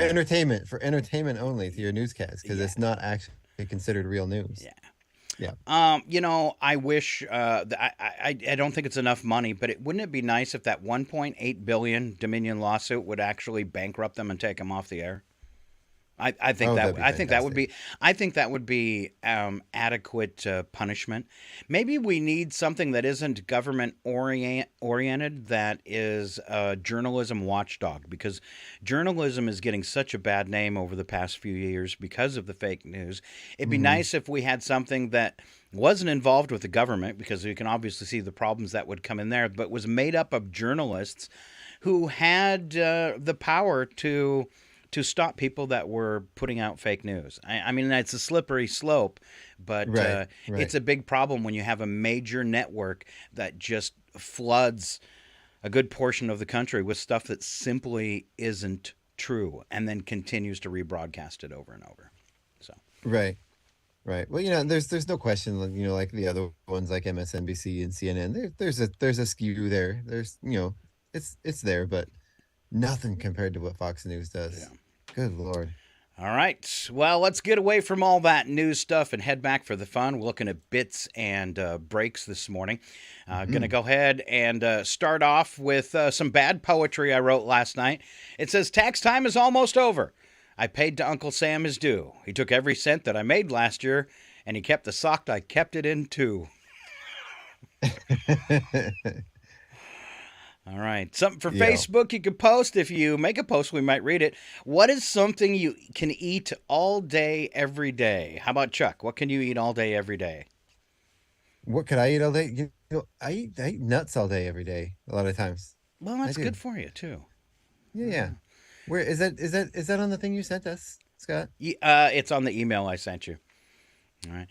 [SPEAKER 5] For entertainment only to your newscast, because it's not actually considered real news. Yeah.
[SPEAKER 4] I wish I don't think it's enough money, but wouldn't it be nice if that 1.8 billion Dominion lawsuit would actually bankrupt them and take them off the air? I think that would be adequate punishment. Maybe we need something that isn't government oriented, that is a journalism watchdog, because journalism is getting such a bad name over the past few years because of the fake news. It'd be nice if we had something that wasn't involved with the government, because you can obviously see the problems that would come in there, but was made up of journalists who had the power to stop people that were putting out fake news. I mean, it's a slippery slope, but it's a big problem when you have a major network that just floods a good portion of the country with stuff that simply isn't true, and then continues to rebroadcast it over and over. So
[SPEAKER 5] Right. Well, there's no question, like the other ones like MSNBC and CNN. There's a skew there. There's it's there, but nothing compared to what Fox News does.
[SPEAKER 4] Yeah.
[SPEAKER 5] Good Lord.
[SPEAKER 4] All right. Well, let's get away from all that news stuff and head back for the fun. We're looking at bits and breaks this morning. Going to go ahead and start off with some bad poetry I wrote last night. It says, tax time is almost over. I paid to Uncle Sam his due. He took every cent that I made last year, and he kept the sock I kept it in too. All right. Something for Facebook you could post. If you make a post, we might read it. What is something you can eat all day, every day? How about Chuck? What can you eat all day, every day?
[SPEAKER 5] What could I eat all day? I eat nuts all day, every day, a lot of times.
[SPEAKER 4] Well, that's good for you, too.
[SPEAKER 5] Yeah. Where is that on the thing you sent us, Scott?
[SPEAKER 4] It's on the email I sent you. All right.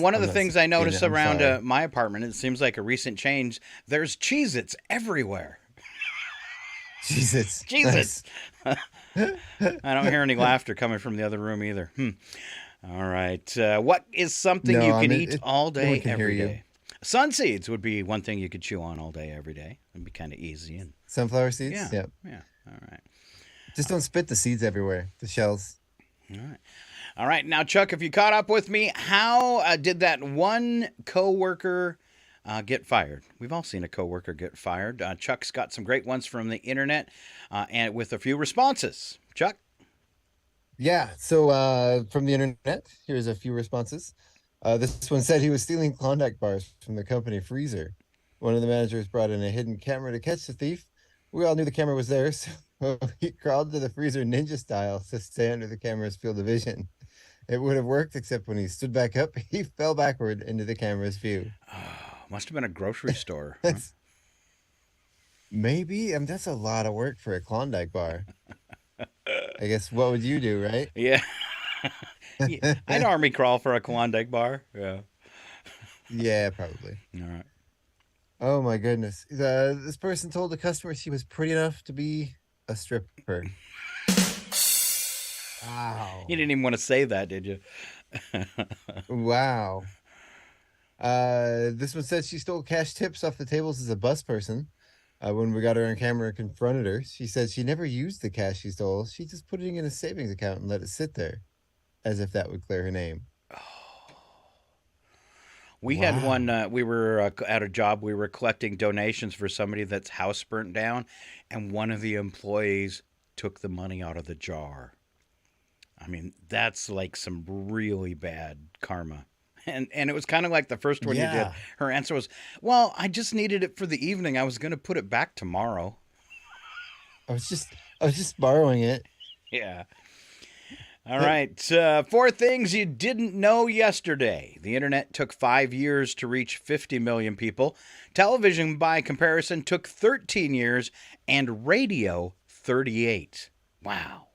[SPEAKER 4] One of the things I noticed around my apartment, it seems like a recent change, there's Cheez-Its everywhere.
[SPEAKER 5] Cheez-Its.
[SPEAKER 4] Cheez-Its. I don't hear any laughter coming from the other room either. All right. What is something you can eat all day, every day? Sunseeds would be one thing you could chew on all day, every day. It'd be kind of easy. And
[SPEAKER 5] sunflower seeds?
[SPEAKER 4] Yeah.
[SPEAKER 5] Yep.
[SPEAKER 4] Yeah. All right.
[SPEAKER 5] Just don't spit the seeds everywhere, the shells.
[SPEAKER 4] All right. Now, Chuck, if you caught up with me, how did that one coworker get fired? We've all seen a coworker get fired. Chuck's got some great ones from the internet and with a few responses. Chuck?
[SPEAKER 5] Yeah. So from the internet, here's a few responses. This one said he was stealing Klondike bars from the company freezer. One of the managers brought in a hidden camera to catch the thief. We all knew the camera was there, so he crawled to the freezer ninja style to stay under the camera's field of vision. It would have worked, except when he stood back up, he fell backward into the camera's view.
[SPEAKER 4] Must have been a grocery store.
[SPEAKER 5] Maybe. That's a lot of work for a Klondike bar. I guess, what would you do, right?
[SPEAKER 4] Yeah. I'd army crawl for a Klondike bar. Yeah.
[SPEAKER 5] Yeah, probably.
[SPEAKER 4] All right.
[SPEAKER 5] Oh, my goodness. This person told the customer she was pretty enough to be a stripper. Wow.
[SPEAKER 4] You didn't even want to say that, did you?
[SPEAKER 5] Wow. This one says she stole cash tips off the tables as a bus person. When we got her on camera and confronted her, she said she never used the cash she stole. She just put it in a savings account and let it sit there, as if that would clear her name.
[SPEAKER 4] We had one, we were at a job, we were collecting donations for somebody that's house burnt down, and one of the employees took the money out of the jar. I mean, that's like some really bad karma. And it was kind of like the first one you did. Her answer was, well, I just needed it for the evening. I was going to put it back tomorrow.
[SPEAKER 5] I was just borrowing it.
[SPEAKER 4] Yeah. All right. 4 things you didn't know yesterday. The internet took 5 years to reach 50 million people. Television, by comparison, took 13 years, and radio, 38. Wow.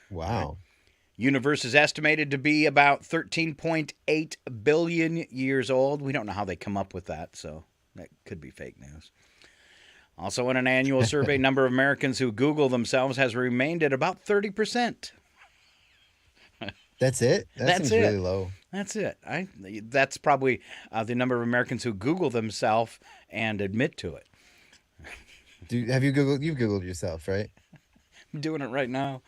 [SPEAKER 5] Wow.
[SPEAKER 4] Universe is estimated to be about 13.8 billion years old. We don't know how they come up with that, so that could be fake news. Also, in an annual survey, number of Americans who Google themselves has remained at about 30%.
[SPEAKER 5] That's it? That
[SPEAKER 4] That's
[SPEAKER 5] seems
[SPEAKER 4] it.
[SPEAKER 5] really low.
[SPEAKER 4] That's it. That's probably the number of Americans who Google themselves and admit to it.
[SPEAKER 5] Have you Googled? You've Googled yourself, right?
[SPEAKER 4] I'm doing it right now.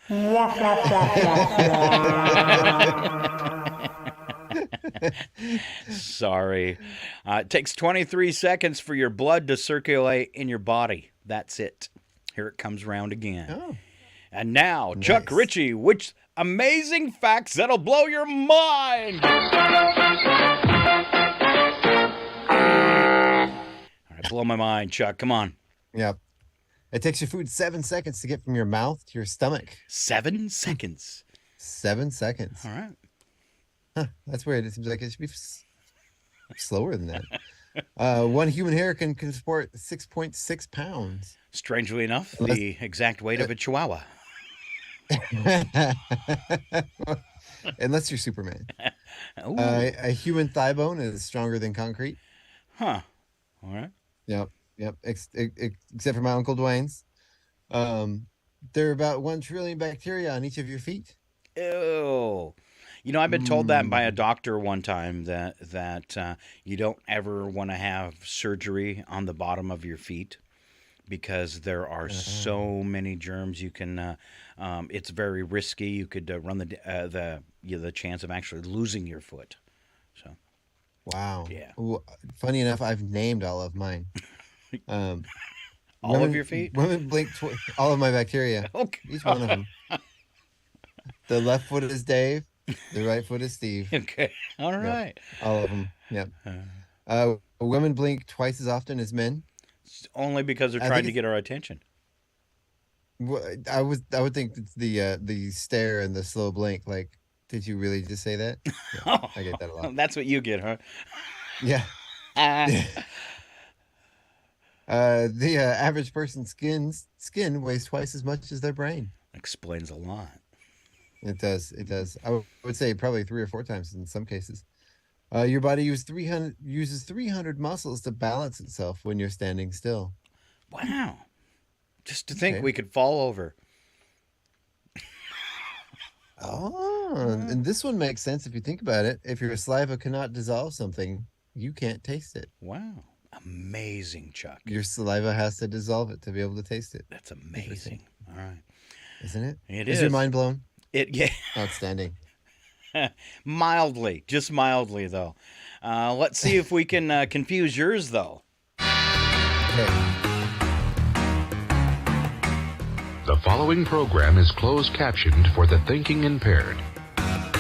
[SPEAKER 4] Sorry. It takes 23 seconds for your blood to circulate in your body. That's it. Here it comes round again.
[SPEAKER 5] Oh.
[SPEAKER 4] And now,
[SPEAKER 5] Nice.
[SPEAKER 4] Chuck Ritchie, which amazing facts that'll blow your mind. All right, blow my mind, Chuck. Come on.
[SPEAKER 5] Yep. It takes your food 7 seconds to get from your mouth to your stomach.
[SPEAKER 4] 7 seconds.
[SPEAKER 5] 7 seconds.
[SPEAKER 4] All right.
[SPEAKER 5] Huh, that's weird. It seems like it should be slower than that. One human hair can support 6.6 pounds.
[SPEAKER 4] Strangely enough, the exact weight of a chihuahua.
[SPEAKER 5] Unless you're Superman.
[SPEAKER 4] Ooh.
[SPEAKER 5] A human thigh bone is stronger than concrete.
[SPEAKER 4] Huh. All right.
[SPEAKER 5] Yep. Except for my Uncle Dwayne's. There are about 1 trillion bacteria on each of your feet.
[SPEAKER 4] Ew. You know, I've been told that by a doctor one time that you don't ever want to have surgery on the bottom of your feet because there are so many germs. You can, it's very risky. You could run the chance of actually losing your foot. So,
[SPEAKER 5] Wow.
[SPEAKER 4] Yeah.
[SPEAKER 5] Well, funny enough, I've named all of mine.
[SPEAKER 4] All of your feet?
[SPEAKER 5] Women blink all of my bacteria.
[SPEAKER 4] Okay.
[SPEAKER 5] Each one of them. The left foot is Dave. The right foot is Steve.
[SPEAKER 4] Okay. All right.
[SPEAKER 5] All of them. Yep. Women blink twice as often as men.
[SPEAKER 4] Only because they're
[SPEAKER 5] I
[SPEAKER 4] trying
[SPEAKER 5] think
[SPEAKER 4] to get our attention.
[SPEAKER 5] I would think it's the stare and the slow blink. Like, did you really just say that? Yeah, I get that a lot.
[SPEAKER 4] That's what you get, huh?
[SPEAKER 5] Yeah. The average person's skin weighs twice as much as their brain.
[SPEAKER 4] Explains a lot.
[SPEAKER 5] It does. I would say probably 3 or 4 times in some cases. Your body uses 300 muscles to balance itself when you're standing still.
[SPEAKER 4] Wow. Just to think
[SPEAKER 5] Okay.
[SPEAKER 4] we could fall over.
[SPEAKER 5] Oh, and this one makes sense if you think about it. If your saliva cannot dissolve something, you can't taste it.
[SPEAKER 4] Wow. Amazing, Chuck.
[SPEAKER 5] Your saliva has to dissolve it to be able to taste it.
[SPEAKER 4] That's amazing. All right.
[SPEAKER 5] Isn't it?
[SPEAKER 4] It
[SPEAKER 5] Is
[SPEAKER 4] is.
[SPEAKER 5] your mind blown?
[SPEAKER 4] Yeah.
[SPEAKER 5] Outstanding.
[SPEAKER 4] Mildly. Just mildly, though. Let's see if we can confuse yours, though.
[SPEAKER 5] Okay.
[SPEAKER 6] The following program is closed captioned for the thinking impaired.
[SPEAKER 7] I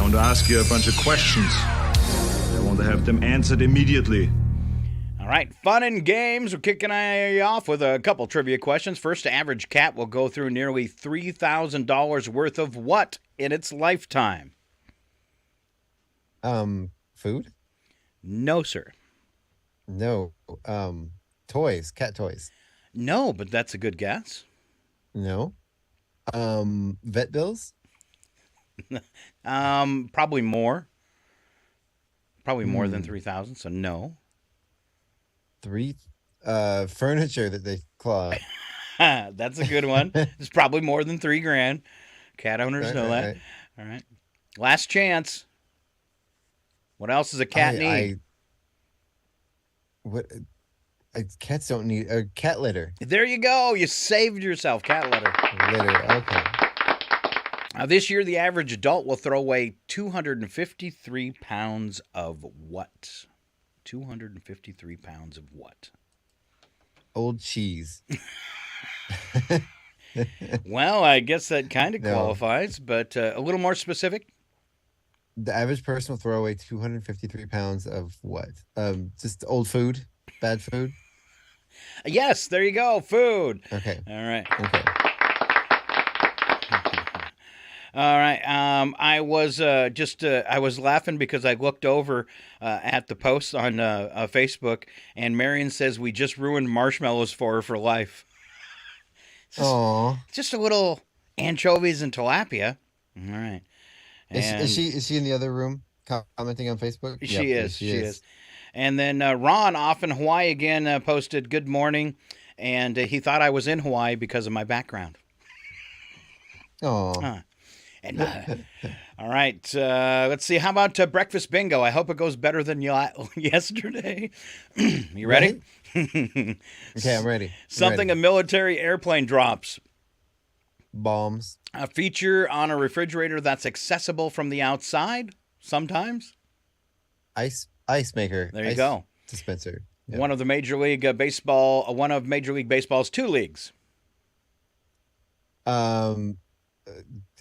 [SPEAKER 7] want to ask you a bunch of questions. I want to have them answered immediately.
[SPEAKER 4] All right, fun and games. We're kicking you off with a couple trivia questions. First, average cat will go through nearly $3,000 worth of what in its lifetime?
[SPEAKER 5] Food?
[SPEAKER 4] No, sir.
[SPEAKER 5] No. Toys. Cat toys.
[SPEAKER 4] No, but that's a good guess.
[SPEAKER 5] No. Vet bills?
[SPEAKER 4] Probably more. Probably more than 3,000, so no.
[SPEAKER 5] 3 furniture that they claw up.
[SPEAKER 4] That's a good one. It's probably more than $3,000. Cat owners
[SPEAKER 5] Right,
[SPEAKER 4] know
[SPEAKER 5] right,
[SPEAKER 4] that.
[SPEAKER 5] right.
[SPEAKER 4] All right. Last chance. What else does a cat need?
[SPEAKER 5] Cats don't need a cat litter.
[SPEAKER 4] There you go. You saved yourself. Cat litter.
[SPEAKER 5] Litter. Okay.
[SPEAKER 4] This year, the average adult will throw away 253 pounds of what? 253 pounds of what?
[SPEAKER 5] Old cheese.
[SPEAKER 4] Well, I guess that kind of
[SPEAKER 5] No.
[SPEAKER 4] qualifies, but a little more specific.
[SPEAKER 5] The average person will throw away 253 pounds of what? Just old food, bad food.
[SPEAKER 4] Yes, there you go. Food.
[SPEAKER 5] Okay.
[SPEAKER 4] All right.
[SPEAKER 5] Okay.
[SPEAKER 4] All right. I was I was laughing because I looked over at the post on Facebook, and Marion says we just ruined marshmallows for her for life.
[SPEAKER 5] Aw.
[SPEAKER 4] Just a little Anchovies and tilapia. All right. And
[SPEAKER 5] Is she in the other room commenting on Facebook?
[SPEAKER 4] she
[SPEAKER 5] Yep,
[SPEAKER 4] is.
[SPEAKER 5] she
[SPEAKER 4] She
[SPEAKER 5] is.
[SPEAKER 4] is. And then Ron, off in Hawaii again, posted good morning. And he thought I was in Hawaii because of my background.
[SPEAKER 5] Oh,
[SPEAKER 4] Huh. And all right, let's see. How about breakfast bingo? I hope it goes better than yesterday. You ready?
[SPEAKER 5] okay, I'm ready.
[SPEAKER 4] Something a military airplane drops.
[SPEAKER 5] Bombs.
[SPEAKER 4] A feature on a refrigerator that's accessible from the outside sometimes.
[SPEAKER 5] Ice maker.
[SPEAKER 4] There you
[SPEAKER 5] ice
[SPEAKER 4] go.
[SPEAKER 5] Dispenser. Yeah.
[SPEAKER 4] One of Major League Baseball's two leagues.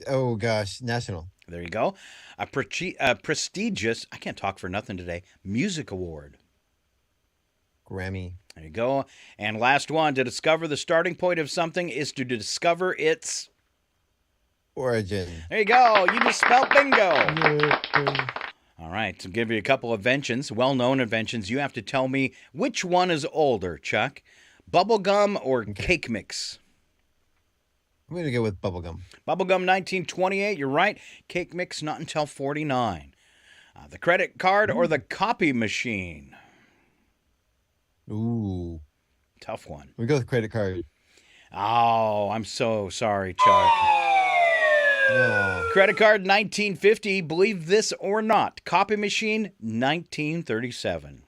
[SPEAKER 5] Oh gosh, national.
[SPEAKER 4] There you go. A prestigious, I can't talk for nothing today, music award.
[SPEAKER 5] Grammy.
[SPEAKER 4] There you go. And last one, to discover the starting point of something is to discover its
[SPEAKER 5] Origin.
[SPEAKER 4] There you go. You just spelled bingo. All right. To give you a couple of inventions, well-known inventions, you have to tell me which one is older, Chuck. Bubblegum or cake mix?
[SPEAKER 5] I'm going to go with bubblegum.
[SPEAKER 4] Bubblegum 1928, you're right. Cake mix not until 49. The credit card or the copy machine?
[SPEAKER 5] Ooh.
[SPEAKER 4] Tough one.
[SPEAKER 5] We go with credit card.
[SPEAKER 4] Oh, I'm so sorry, Chuck.
[SPEAKER 5] Oh.
[SPEAKER 4] Credit card 1950, believe this or not. Copy machine 1937.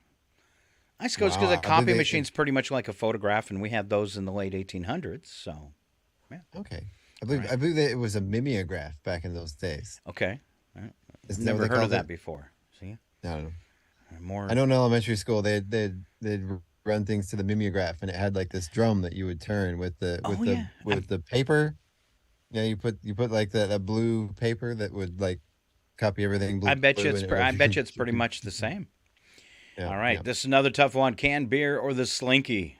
[SPEAKER 4] I suppose because a copy machine's pretty much like a photograph, and we had those in the late 1800s, so... Yeah.
[SPEAKER 5] Okay. I believe that it was a mimeograph back in those days.
[SPEAKER 4] Okay.
[SPEAKER 5] Isn't
[SPEAKER 4] Never
[SPEAKER 5] that what they
[SPEAKER 4] heard of
[SPEAKER 5] called
[SPEAKER 4] that
[SPEAKER 5] it?
[SPEAKER 4] before. See?
[SPEAKER 5] I don't know.
[SPEAKER 4] More.
[SPEAKER 5] I know in elementary school they'd run things to the mimeograph, and it had like this drum that you would turn with the the paper. Yeah, you put like that blue paper that would like copy everything. Blue,
[SPEAKER 4] I bet you
[SPEAKER 5] blue,
[SPEAKER 4] it's pretty much the same.
[SPEAKER 5] Yeah,
[SPEAKER 4] All right.
[SPEAKER 5] yeah.
[SPEAKER 4] This is another tough one. Canned beer or the Slinky?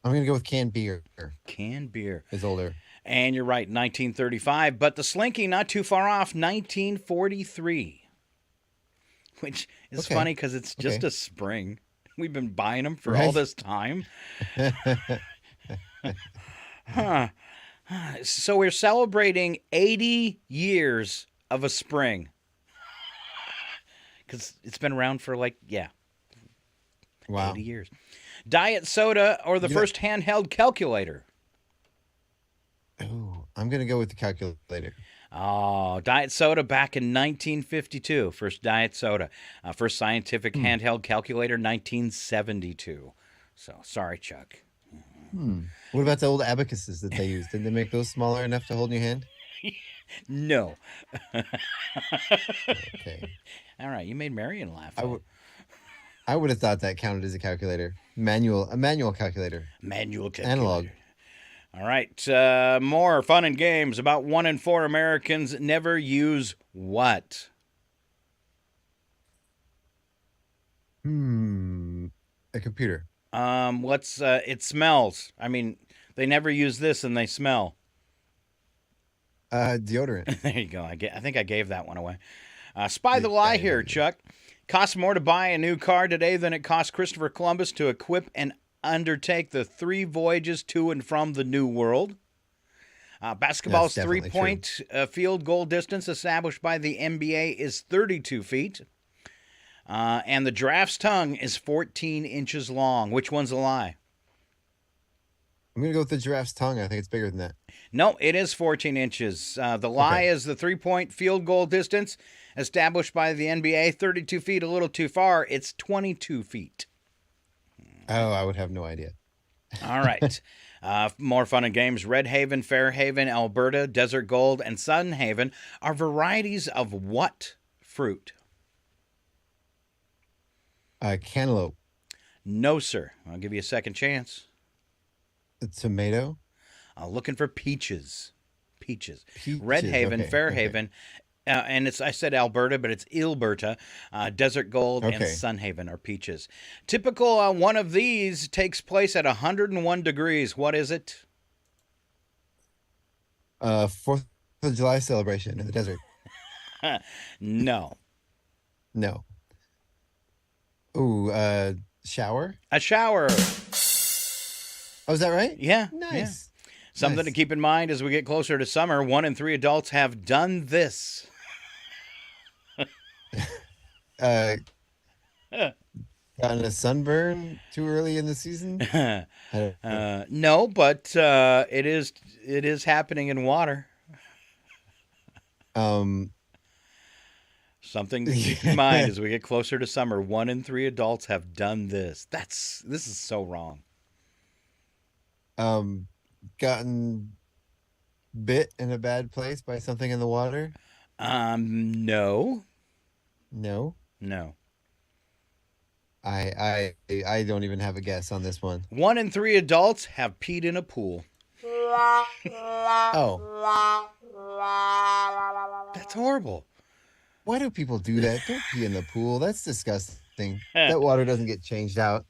[SPEAKER 5] I'm gonna go with canned beer.
[SPEAKER 4] Canned beer
[SPEAKER 5] is older.
[SPEAKER 4] And you're right, 1935. But the Slinky, not too far off, 1943. Which is funny because it's just a spring. We've been buying them for all this time. Huh. So we're celebrating 80 years of a spring. Because it's been around for 80 years. Diet soda or the first handheld calculator?
[SPEAKER 5] Oh, I'm going to go with the calculator.
[SPEAKER 4] Oh, diet soda back in 1952. First diet soda. First scientific handheld calculator, 1972. So, sorry, Chuck.
[SPEAKER 5] What about the old abacuses that they used? Didn't they make those smaller enough to hold in your hand?
[SPEAKER 4] No.
[SPEAKER 5] Okay.
[SPEAKER 4] All right, you made Marion laugh.
[SPEAKER 5] I would have thought that counted as a calculator. A manual calculator.
[SPEAKER 4] Manual calculator.
[SPEAKER 5] Analog.
[SPEAKER 4] All right, more fun and games. About 1 in 4 Americans never use what?
[SPEAKER 5] A computer.
[SPEAKER 4] It smells. I mean, they never use this and they smell.
[SPEAKER 5] Deodorant.
[SPEAKER 4] There you go. I think I gave that one away. Spy the lie here, Chuck. Costs more to buy a new car today than it cost Christopher Columbus to equip and undertake the 3 voyages to and from the New World. Basketball's three-point field goal distance established by the NBA is 32 feet. And the giraffe's tongue is 14 inches long. Which one's a lie?
[SPEAKER 5] I'm going to go with the giraffe's tongue. I think it's bigger than that.
[SPEAKER 4] No, it is 14 inches. The lie is the 3-point field goal distance established by the NBA. 32 feet, a little too far. It's 22 feet.
[SPEAKER 5] Oh, I would have no idea.
[SPEAKER 4] All right. More fun and games. Red Haven, Fairhaven, Alberta, Desert Gold, and Sun Haven are varieties of what fruit?
[SPEAKER 5] Cantaloupe.
[SPEAKER 4] No, sir. I'll give you a second chance.
[SPEAKER 5] A tomato.
[SPEAKER 4] Looking for peaches. Peaches.
[SPEAKER 5] Peaches.
[SPEAKER 4] Red Haven,
[SPEAKER 5] Okay,
[SPEAKER 4] Fairhaven, and I said Alberta, but it's Alberta. Desert Gold and Sun Haven are peaches. Typical one of these takes place at 101 degrees. What is it?
[SPEAKER 5] 4th of July celebration in the desert.
[SPEAKER 4] No.
[SPEAKER 5] No. Ooh, shower?
[SPEAKER 4] A shower.
[SPEAKER 5] Oh, is that right?
[SPEAKER 4] Yeah.
[SPEAKER 5] Nice.
[SPEAKER 4] Something to keep in mind as we get closer to summer. 1 in 3 adults have done this.
[SPEAKER 5] Gotten a sunburn too early in the season?
[SPEAKER 4] No, but it is happening in water. Something to keep in mind as we get closer to summer. 1 in 3 adults have done this. This is so wrong.
[SPEAKER 5] Gotten bit in a bad place by something in the water?
[SPEAKER 4] No.
[SPEAKER 5] No. I don't even have a guess on this one.
[SPEAKER 4] 1 in 3 adults have peed in a pool.
[SPEAKER 5] Oh.
[SPEAKER 4] That's horrible.
[SPEAKER 5] Why do people do that? Don't pee in the pool. That's disgusting. That water doesn't get changed out.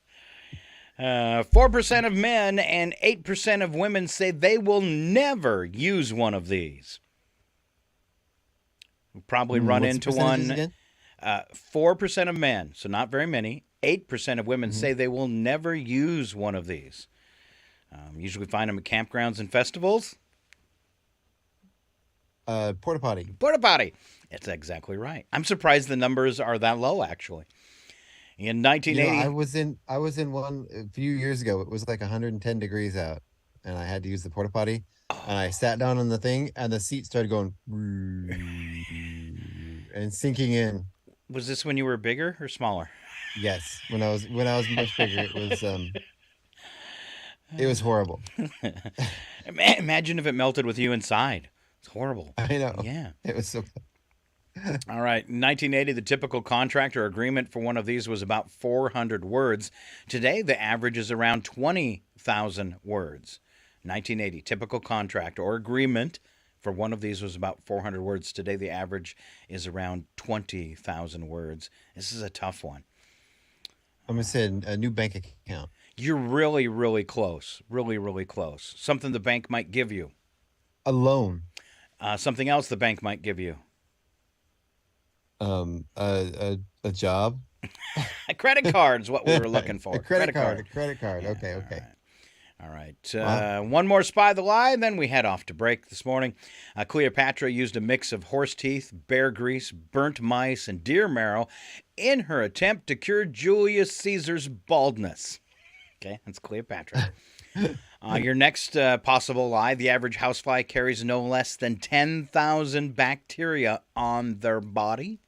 [SPEAKER 4] 4% of men and 8% of women say they will never use one of these. We'll probably run
[SPEAKER 5] What's
[SPEAKER 4] into
[SPEAKER 5] the percentages
[SPEAKER 4] one.
[SPEAKER 5] again?
[SPEAKER 4] 4% of men, so not very many. 8% of women say they will never use one of these. Usually find them at campgrounds and festivals.
[SPEAKER 5] Porta potty.
[SPEAKER 4] Porta potty. That's exactly right. I'm surprised the numbers are that low, actually. In 1980,
[SPEAKER 5] I was in one a few years ago. It was like 110 degrees out, and I had to use the porta potty. And I sat down on the thing, and the seat started going and sinking in.
[SPEAKER 4] Was this when you were bigger or smaller?
[SPEAKER 5] Yes, when I was much bigger, it was horrible.
[SPEAKER 4] Imagine if it melted with you inside. It's horrible.
[SPEAKER 5] I know.
[SPEAKER 4] Yeah.
[SPEAKER 5] It was so.
[SPEAKER 4] All right. In 1980, the typical contract or agreement for one of these was about 400 words. Today, the average is around 20,000 words. 1980, typical contract or agreement for one of these was about 400 words. Today, the average is around 20,000 words. This is a tough one.
[SPEAKER 5] I'm going to say a new bank account.
[SPEAKER 4] You're really, really close. Really, really close. Something the bank might give you.
[SPEAKER 5] A loan.
[SPEAKER 4] Something else the bank might give you.
[SPEAKER 5] A job.
[SPEAKER 4] A credit card is what we were looking for.
[SPEAKER 5] A credit card. Yeah, okay.
[SPEAKER 4] All right.
[SPEAKER 5] Wow.
[SPEAKER 4] One more Spy the Lie, and then we head off to break this morning. Cleopatra used a mix of horse teeth, bear grease, burnt mice, and deer marrow in her attempt to cure Julius Caesar's baldness. Okay, that's Cleopatra. Your next possible lie, the average housefly carries no less than 10,000 bacteria on their body.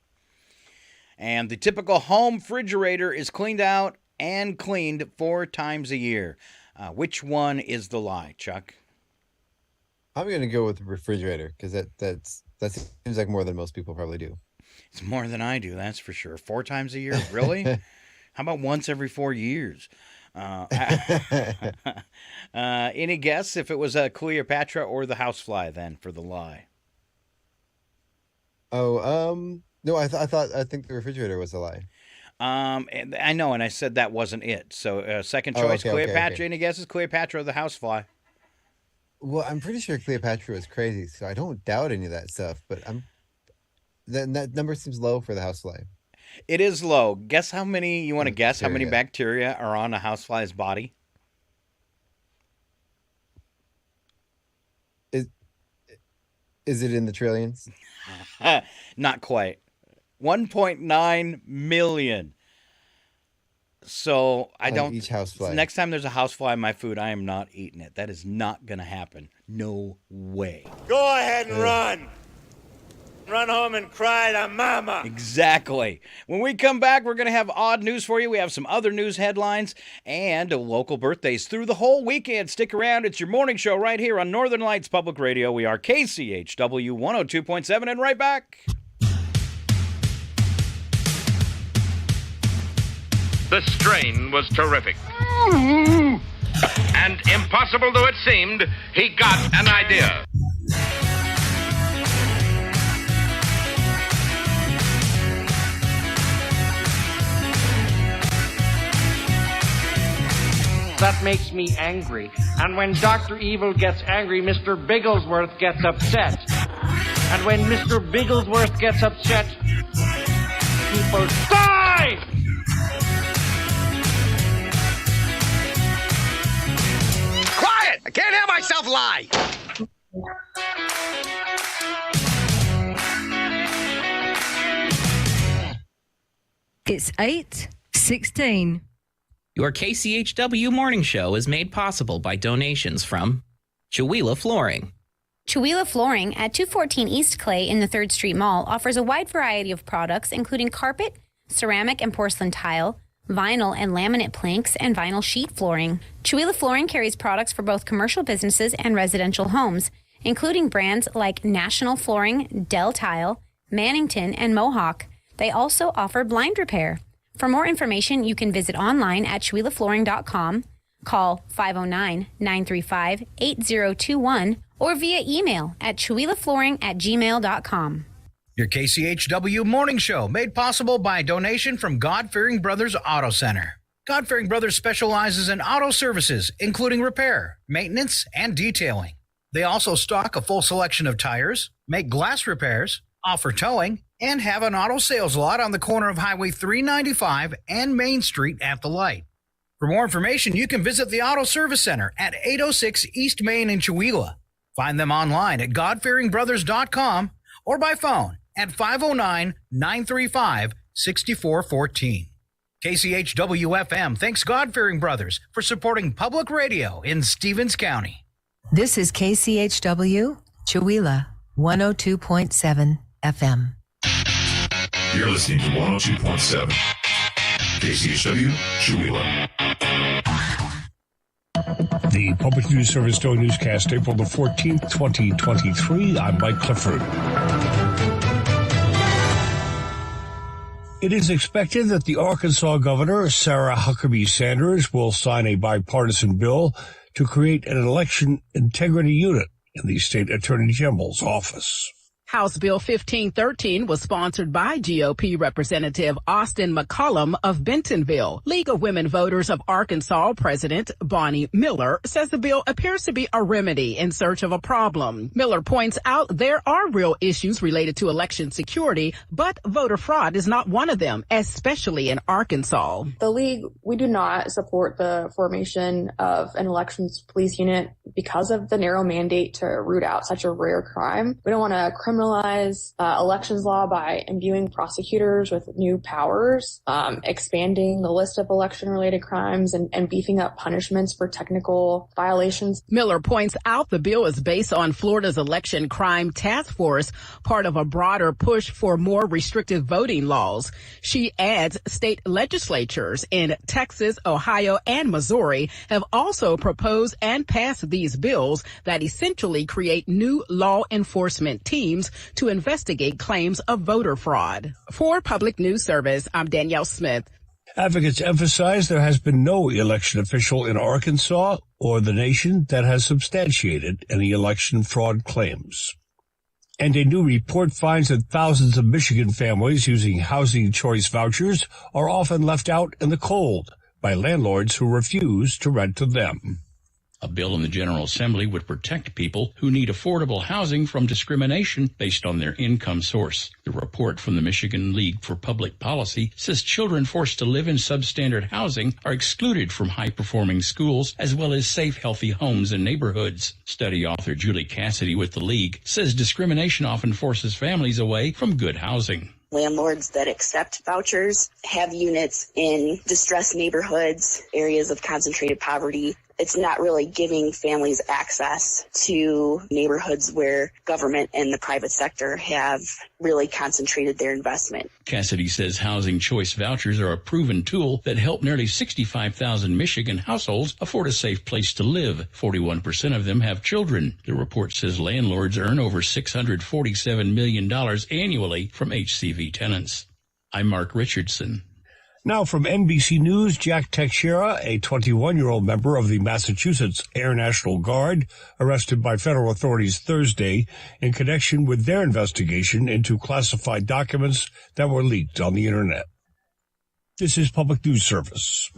[SPEAKER 4] And the typical home refrigerator is cleaned out and cleaned 4 times a year. Which one is the lie, Chuck?
[SPEAKER 5] I'm going to go with the refrigerator because that seems like more than most people probably do.
[SPEAKER 4] It's more than I do, that's for sure. 4 times a year? Really? How about once every 4 years? Any guess if it was Cleopatra or the housefly then for the lie?
[SPEAKER 5] No, I think the refrigerator was a lie.
[SPEAKER 4] And I know, and I said that wasn't it. So second choice,
[SPEAKER 5] okay,
[SPEAKER 4] Cleopatra.
[SPEAKER 5] okay.
[SPEAKER 4] Any guesses? Cleopatra or the housefly?
[SPEAKER 5] Well, I'm pretty sure Cleopatra was crazy, so I don't doubt any of that stuff. But that number seems low for the housefly.
[SPEAKER 4] It is low. Guess how many? You want to guess how many
[SPEAKER 5] Bacteria.
[SPEAKER 4] bacteria are on a housefly's body?
[SPEAKER 5] Is it in the trillions?
[SPEAKER 4] Not quite. 1.9 million. So I don't.
[SPEAKER 5] Each housefly.
[SPEAKER 4] Next time there's a housefly in my food, I am not eating it. That is not going to happen. No way.
[SPEAKER 8] Go ahead and run. Run home and cry to mama.
[SPEAKER 4] Exactly. When we come back, we're going to have odd news for you. We have some other news headlines and local birthdays through the whole weekend. Stick around. It's your morning show right here on Northern Lights Public Radio. We are KCHW 102.7 and right back.
[SPEAKER 6] The strain was terrific. And impossible though it seemed, he got an idea.
[SPEAKER 9] That makes me angry. And when Dr. Evil gets angry, Mr. Bigglesworth gets upset. And when Mr. Bigglesworth gets upset, people die!
[SPEAKER 8] Quiet! I can't hear
[SPEAKER 10] myself lie.
[SPEAKER 11] It's 8:16.
[SPEAKER 12] Your KCHW morning show is made possible by donations from Chihuahua Flooring.
[SPEAKER 13] Chihuahua Flooring at 214 East Clay in the 3rd Street Mall offers a wide variety of products, including carpet, ceramic and porcelain tile, vinyl and laminate planks, and vinyl sheet flooring. Chihuahua Flooring carries products for both commercial businesses and residential homes, including brands like National Flooring, Dell Tile, Mannington, and Mohawk. They also offer blind repair. For more information, you can visit online at ChihuahuaFlooring.com, call 509-935-8021, or via email at ChihuahuaFlooring@gmail.com.
[SPEAKER 14] Your KCHW morning show made possible by a donation from God-Fearing Brothers Auto Center. God-Fearing Brothers specializes in auto services, including repair, maintenance, and detailing. They also stock a full selection of tires, make glass repairs, offer towing, and have an auto sales lot on the corner of Highway 395 and Main Street at the light. For more information, you can visit the Auto Service Center at 806 East Main in Chihuahua. Find them online at godfearingbrothers.com or by phone at 509-935-6414. KCHW-FM thanks God-Fearing Brothers for supporting public radio in Stevens County.
[SPEAKER 11] This is KCHW, Chihuahua, 102.7 FM.
[SPEAKER 6] You're listening to 102.7 KCHW, Chihuahua.
[SPEAKER 15] The Public News Service Daily Newscast, April the 14th, 2023. I'm Mike Clifford. It is expected that the Arkansas Governor, Sarah Huckabee Sanders, will sign a bipartisan bill to create an election integrity unit in the state attorney general's office.
[SPEAKER 16] House Bill 1513 was sponsored by GOP Representative Austin McCollum of Bentonville. League of Women Voters of Arkansas President Bonnie Miller says the bill appears to be a remedy in search of a problem. Miller points out there are real issues related to election security, but voter fraud is not one of them, especially in Arkansas.
[SPEAKER 17] The League, we do not support the formation of an elections police unit because of the narrow mandate to root out such a rare crime. We don't want to criminalize elections law by imbuing prosecutors with new powers, expanding the list of election-related crimes, and beefing up punishments for technical violations.
[SPEAKER 16] Miller points out the bill is based on Florida's Election Crime Task Force, part of a broader push for more restrictive voting laws. She adds state legislatures in Texas, Ohio, and Missouri have also proposed and passed these bills that essentially create new law enforcement teams to investigate claims of voter fraud. For Public News Service, I'm Danielle Smith.
[SPEAKER 15] Advocates emphasize there has been no election official in Arkansas or the nation that has substantiated any election fraud claims. And a new report finds that thousands of Michigan families using housing choice vouchers are often left out in the cold by landlords who refuse to rent to them.
[SPEAKER 18] A bill in the General Assembly would protect people who need affordable housing from discrimination based on their income source. The report from the Michigan League for Public Policy says children forced to live in substandard housing are excluded from high-performing schools as well as safe, healthy homes and neighborhoods. Study author Julie Cassidy with the League says discrimination often forces families away from good housing.
[SPEAKER 19] Landlords that accept vouchers have units in distressed neighborhoods, areas of concentrated poverty. It's not really giving families access to neighborhoods where government and the private sector have really concentrated their investment.
[SPEAKER 18] Cassidy says housing choice vouchers are a proven tool that help nearly 65,000 Michigan households afford a safe place to live. 41% of them have children. The report says landlords earn over $647 million annually from HCV tenants. I'm Mark Richardson.
[SPEAKER 15] Now from NBC News, Jack Teixeira, a 21-year-old member of the Massachusetts Air National Guard, arrested by federal authorities Thursday in connection with their investigation into classified documents that were leaked on the Internet. This is Public News Service.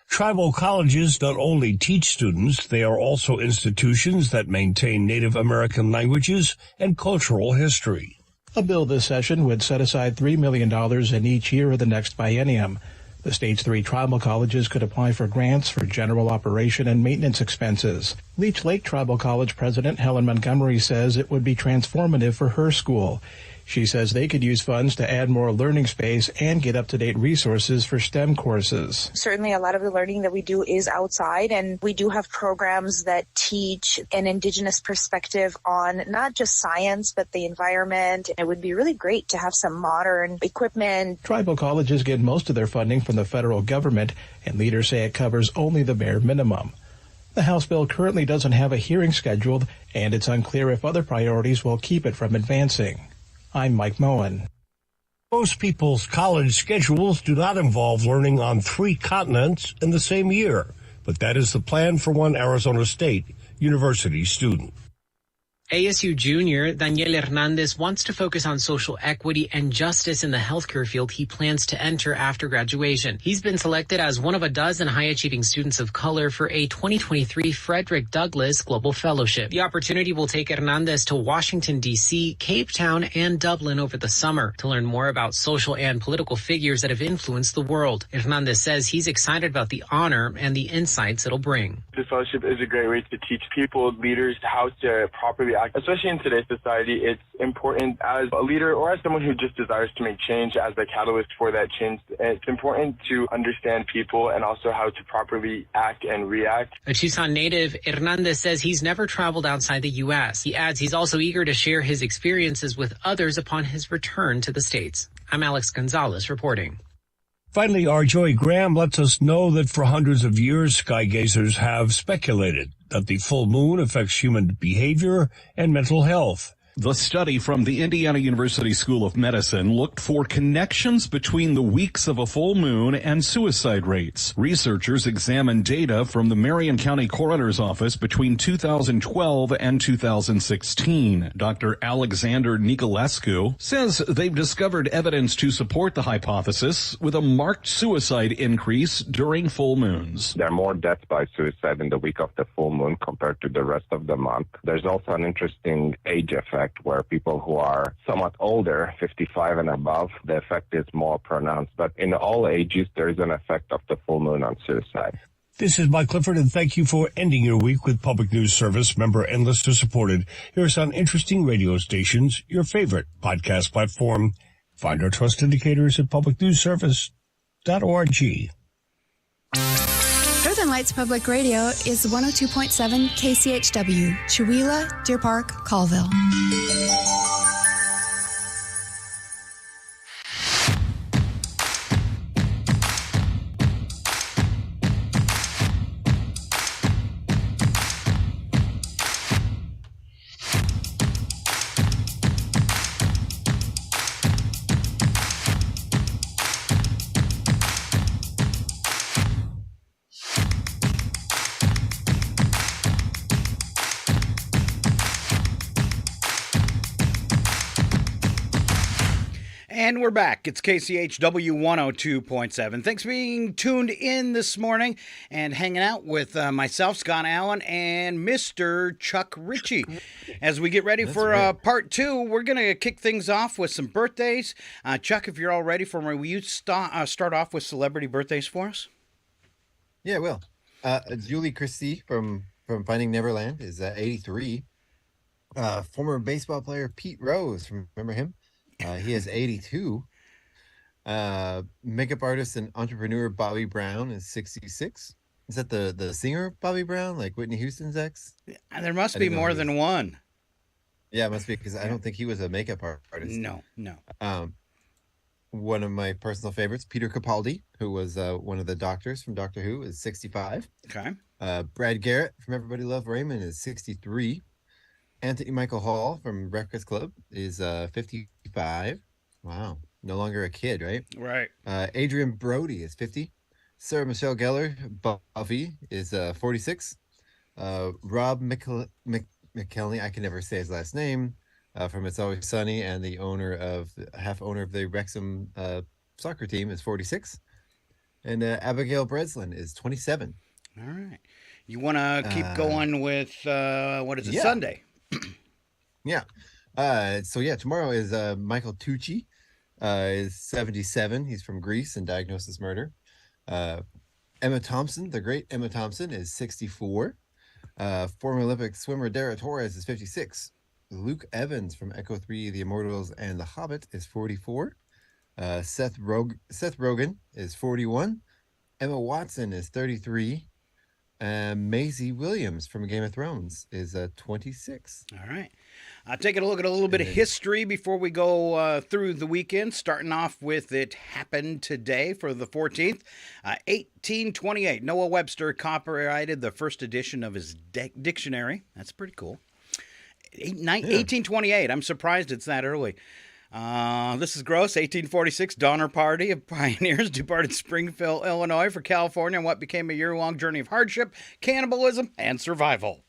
[SPEAKER 15] Tribal colleges not only teach students, they are also institutions that maintain Native American languages and cultural history.
[SPEAKER 20] A bill this session would set aside $3 million in each year of the next biennium.
[SPEAKER 10] The state's 3 tribal colleges could apply for grants for general operation and maintenance expenses. Leech Lake Tribal College President Helen Montgomery says it would be transformative for her school. She says they could use funds to add more learning space and get up-to-date resources for STEM courses.
[SPEAKER 20] Certainly a lot of the learning that we do is outside, and we do have programs that teach an Indigenous perspective on not just science, but the environment. It would be really great to have some modern equipment.
[SPEAKER 10] Tribal colleges get most of their funding from the federal government, and leaders say it covers only the bare minimum. The House bill currently doesn't have a hearing scheduled, and it's unclear if other priorities will keep it from advancing. I'm Mike Moen.
[SPEAKER 15] Most people's college schedules do not involve learning on 3 continents in the same year, but that is the plan for one Arizona State University student.
[SPEAKER 21] ASU junior Daniel Hernandez wants to focus on social equity and justice in the healthcare field he plans to enter after graduation. He's been selected as one of a dozen high-achieving students of color for a 2023 Frederick Douglass Global Fellowship. The opportunity will take Hernandez to Washington, D.C., Cape Town, and Dublin over the summer to learn more about social and political figures that have influenced the world. Hernandez says he's excited about the honor and the insights it'll bring.
[SPEAKER 22] This fellowship is a great way to teach people, leaders, how to properly act. Especially in today's society, it's important as a leader or as someone who just desires to make change, as the catalyst for that change. It's important to understand people and also how to properly act and react.
[SPEAKER 21] A Tucson native, Hernandez says he's never traveled outside the U.S. He adds he's also eager to share his experiences with others upon his return to the States. I'm Alex Gonzalez reporting.
[SPEAKER 15] Finally, our Joey Graham lets us know that for hundreds of years, sky gazers have speculated that the full moon affects human behavior and mental health.
[SPEAKER 23] The study from the Indiana University School of Medicine looked for connections between the weeks of a full moon and suicide rates. Researchers examined data from the Marion County Coroner's Office between 2012 and 2016. Dr. Alexander Nicolescu says they've discovered evidence to support the hypothesis with a marked suicide increase during full moons.
[SPEAKER 24] There are more deaths by suicide in the week of the full moon compared to the rest of the month. There's also an interesting age effect, where people who are somewhat older, 55 and above, the effect is more pronounced. But in all ages, there is an effect of the full moon on suicide.
[SPEAKER 15] This is Mike Clifford, and thank you for ending your week with Public News Service, member and listener supported. Here's on interesting radio stations, your favorite podcast platform. Find our trust indicators at publicnewsservice.org.
[SPEAKER 25] Northern Lights Public Radio is 102.7 KCHW, Chewelah, Deer Park, Colville.
[SPEAKER 4] And we're back. It's KCHW 102.7. Thanks for being tuned in this morning and hanging out with myself, Scott Allen, and Mr. Chuck Ritchie. As we get ready for part 2, we're going to kick things off with some birthdays. Chuck, if you're all ready for me, will you start off with celebrity birthdays for us?
[SPEAKER 5] Yeah, I will. Julie Christie from Finding Neverland is 83. Former baseball player Pete Rose, remember him? He has 82. Makeup artist and entrepreneur Bobby Brown is 66. Is that the singer Bobby Brown, like Whitney Houston's ex?
[SPEAKER 4] There must be more than one.
[SPEAKER 5] Yeah, it must be, because I don't think he was a makeup artist.
[SPEAKER 4] No.
[SPEAKER 5] One of my personal favorites, Peter Capaldi, who was one of the doctors from Doctor Who, is 65.
[SPEAKER 4] Okay.
[SPEAKER 5] Brad Garrett from Everybody Loved Raymond is 63. Anthony Michael Hall from Breakfast Club is 55. Wow. No longer a kid, right?
[SPEAKER 4] Right.
[SPEAKER 5] Adrian Brody is 50. Sarah Michelle Gellar, Buffy, is 46. Rob McElhenney, I can never say his last name, from It's Always Sunny, and the half owner of the Wrexham soccer team, is 46. And Abigail Breslin is 27.
[SPEAKER 4] All right. You want to keep going with, Sunday?
[SPEAKER 5] Yeah. Tomorrow is Michael Tucci, is 77. He's from Greece and Diagnosis Murder. Uh, Emma Thompson, the great Emma Thompson, is 64. Former Olympic swimmer Dara Torres is 56. Luke Evans from Echo 3, The Immortals, and The Hobbit is 44. Seth Rogen is 41. Emma Watson is 33. Maisie Williams from Game of Thrones is 26.
[SPEAKER 4] All right. Taking a look at a little bit of history before we go through the weekend, starting off with it happened today for the 14th. 1828, Noah Webster copyrighted the first edition of his dictionary. That's pretty cool. 1828, I'm surprised it's that early. This is gross. 1846, Donner Party of Pioneers departed Springfield, Illinois for California on what became a year-long journey of hardship, cannibalism, and survival.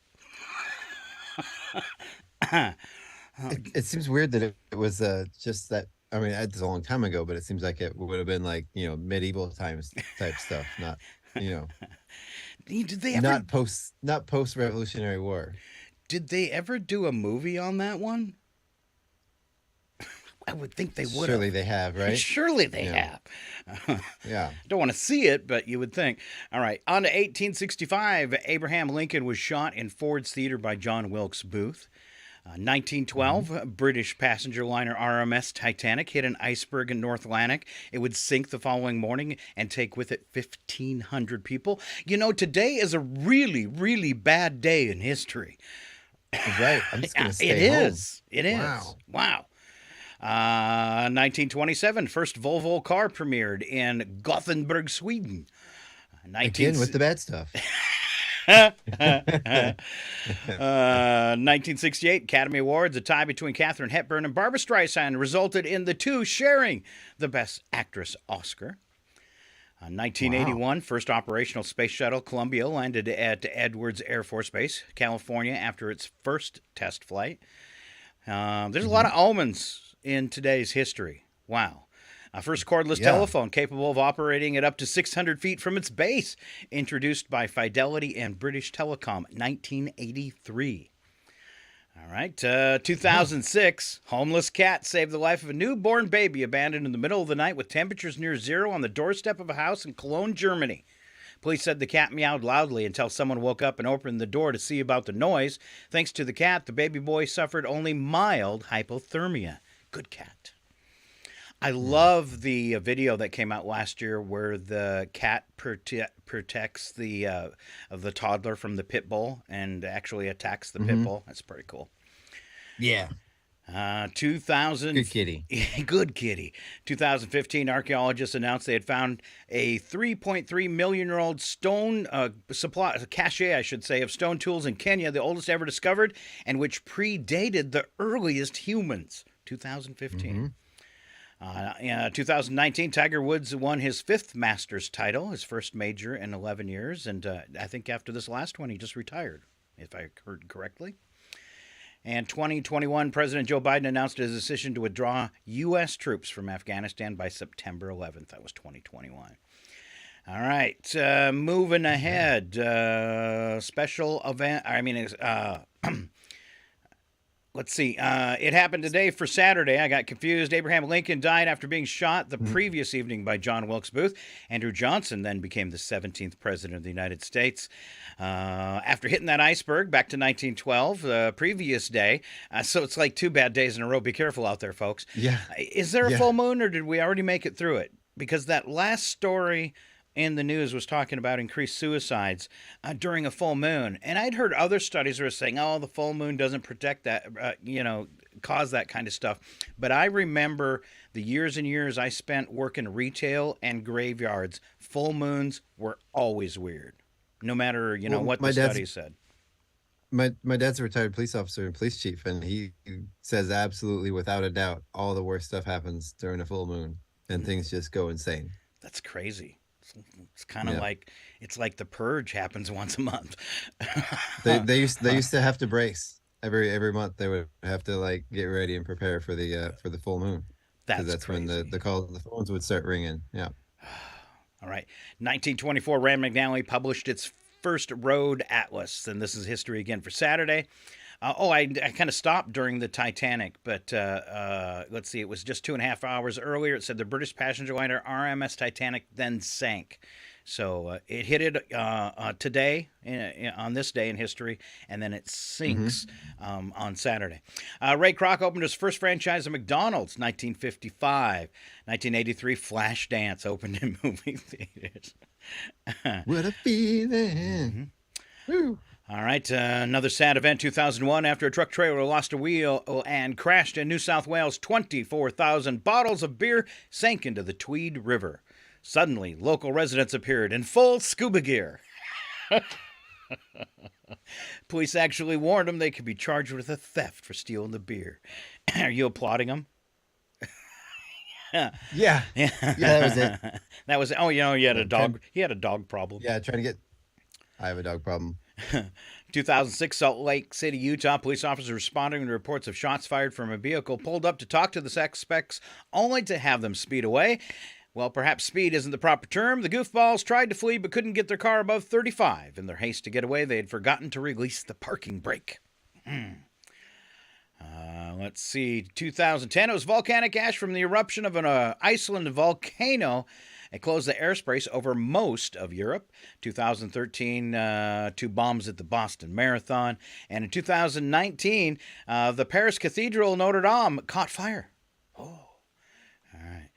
[SPEAKER 5] It seems weird that it was just that. I mean, it's a long time ago, but it seems like it would have been like, medieval times type stuff, not,
[SPEAKER 4] Did they ever,
[SPEAKER 5] not post-Revolutionary War.
[SPEAKER 4] Did they ever do a movie on that one? I would think they would.
[SPEAKER 5] Surely they have, right?
[SPEAKER 4] Surely they have.
[SPEAKER 5] Yeah.
[SPEAKER 4] Don't want to see it, but you would think. All right. On to 1865. Abraham Lincoln was shot in Ford's Theater by John Wilkes Booth. 1912, British passenger liner RMS Titanic hit an iceberg in North Atlantic. It would sink the following morning and take with it 1,500 people. Today is a really, really bad day in history.
[SPEAKER 5] Right. I'm just going to stay home.
[SPEAKER 4] It is. Wow. 1927, first Volvo car premiered in Gothenburg, Sweden.
[SPEAKER 5] Again with the bad stuff.
[SPEAKER 4] 1968 Academy Awards, a tie between Katharine Hepburn and Barbra Streisand, resulted in the two sharing the Best Actress Oscar. 1981, First operational space shuttle Columbia landed at Edwards Air Force Base, California, after its first test flight. There's a lot of omens in today's history. Wow. First cordless telephone capable of operating at up to 600 feet from its base, introduced by Fidelity and British Telecom, 1983. All right, 2006, homeless cat saved the life of a newborn baby abandoned in the middle of the night with temperatures near zero on the doorstep of a house in Cologne, Germany. Police said the cat meowed loudly until someone woke up and opened the door to see about the noise. Thanks to the cat, the baby boy suffered only mild hypothermia. Good cat. I love the video that came out last year where the cat protects the toddler from the pit bull and actually attacks the pit bull. That's pretty cool.
[SPEAKER 5] Yeah.
[SPEAKER 4] 2000.
[SPEAKER 5] Good kitty.
[SPEAKER 4] Good kitty. 2015, archaeologists announced they had found a 3.3 million-year-old stone cache, I should say, of stone tools in Kenya, the oldest ever discovered, and which predated the earliest humans. 2015. 2019, Tiger Woods won his fifth Masters title, his first major in 11 years. And I think after this last one, he just retired, if I heard correctly. And 2021, President Joe Biden announced his decision to withdraw U.S. troops from Afghanistan by September 11th. That was 2021. All right, moving ahead. Special event. Let's see. It happened today for Saturday. I got confused. Abraham Lincoln died after being shot the previous evening by John Wilkes Booth. Andrew Johnson then became the 17th president of the United States. After hitting that iceberg back to 1912, the previous day. So it's like 2 bad days in a row. Be careful out there, folks.
[SPEAKER 5] Yeah.
[SPEAKER 4] Is there a full moon, or did we already make it through it? Because that last story in the news was talking about increased suicides during a full moon. And I'd heard other studies were saying, the full moon doesn't protect that, cause that kind of stuff. But I remember the years and years I spent working retail and graveyards. Full moons were always weird, no matter, what the study said.
[SPEAKER 5] My dad's a retired police officer and police chief, and he says absolutely without a doubt all the worst stuff happens during a full moon, and things just go insane.
[SPEAKER 4] That's crazy. It's kind of like the purge happens once a month.
[SPEAKER 5] they used to have to brace every month. They would have to get ready and prepare for the full moon. That's crazy. When the phones would start ringing. Yeah.
[SPEAKER 4] All right. 1924, Rand McNally published its first road atlas, and this is history again for Saturday. I kind of stopped during the Titanic, but let's see. It was just 2.5 hours earlier. It said the British passenger liner RMS Titanic then sank. So it hit it today on this day in history, and then it sinks on Saturday. Ray Kroc opened his first franchise at McDonald's, 1955. 1983, Flashdance opened in movie theaters.
[SPEAKER 5] What a feeling. Woo.
[SPEAKER 4] All right, another sad event, 2001, after a truck trailer lost a wheel and crashed in New South Wales, 24,000 bottles of beer sank into the Tweed River. Suddenly, local residents appeared in full scuba gear. Police actually warned them they could be charged with a theft for stealing the beer. Are you applauding them?
[SPEAKER 5] Yeah. Yeah, that was it.
[SPEAKER 4] That was, oh, you had a dog. He had a dog problem.
[SPEAKER 5] Yeah, I have a dog problem.
[SPEAKER 4] 2006, Salt Lake City, Utah. Police officers responding to reports of shots fired from a vehicle pulled up to talk to the suspects, only to have them speed away. Well, perhaps speed isn't the proper term. The goofballs tried to flee but couldn't get their car above 35. In their haste to get away, they had forgotten to release the parking brake. Let's see. 2010, it was volcanic ash from the eruption of an Iceland volcano. It closed the airspace over most of Europe. 2013, 2 bombs at the Boston Marathon. And in 2019, the Paris Cathedral Notre Dame caught fire. Oh, all right.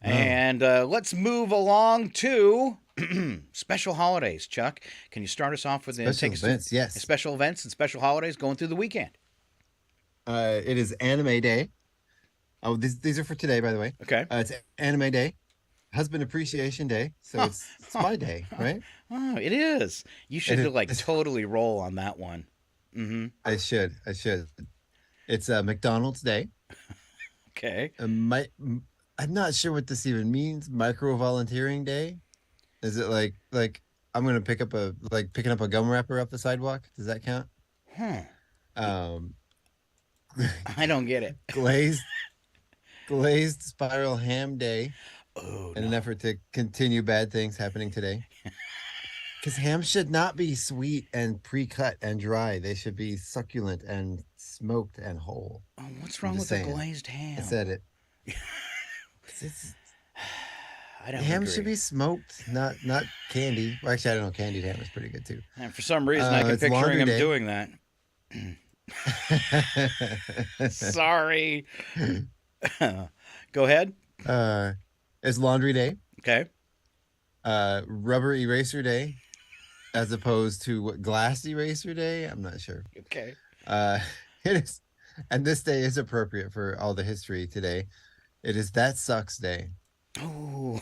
[SPEAKER 4] Oh. And let's move along to special holidays. Chuck, can you start us off with
[SPEAKER 5] special events? Yes.
[SPEAKER 4] Special events and special holidays going through the weekend.
[SPEAKER 5] It is Anime Day. Oh, these are for today, by the way.
[SPEAKER 4] Okay.
[SPEAKER 5] It's Anime Day. Husband Appreciation Day, so it's my day, right?
[SPEAKER 4] Oh, it is. You should totally roll on that one. Mm-hmm.
[SPEAKER 5] I should. It's McDonald's Day.
[SPEAKER 4] Okay.
[SPEAKER 5] I'm not sure what this even means. Micro volunteering day. Is it like I'm gonna picking up a gum wrapper off the sidewalk? Does that count?
[SPEAKER 4] I don't get it.
[SPEAKER 5] Glazed spiral ham day.
[SPEAKER 4] Oh,
[SPEAKER 5] in an effort to continue bad things happening today. Because ham should not be sweet and pre-cut and dry. They should be succulent and smoked and whole.
[SPEAKER 4] Oh, what's wrong with the glazed ham?
[SPEAKER 5] I said it.
[SPEAKER 4] I don't
[SPEAKER 5] ham
[SPEAKER 4] agree.
[SPEAKER 5] should be smoked, not candy. Well, actually, I don't know. Candied ham is pretty good too.
[SPEAKER 4] And for some reason, I can picturing him doing that. Sorry. Go ahead.
[SPEAKER 5] It's Laundry Day.
[SPEAKER 4] Okay.
[SPEAKER 5] Rubber Eraser Day, as opposed to Glass Eraser Day. I'm not sure.
[SPEAKER 4] Okay.
[SPEAKER 5] It is, and this day is appropriate for all the history today. It is That Sucks Day.
[SPEAKER 4] Oh,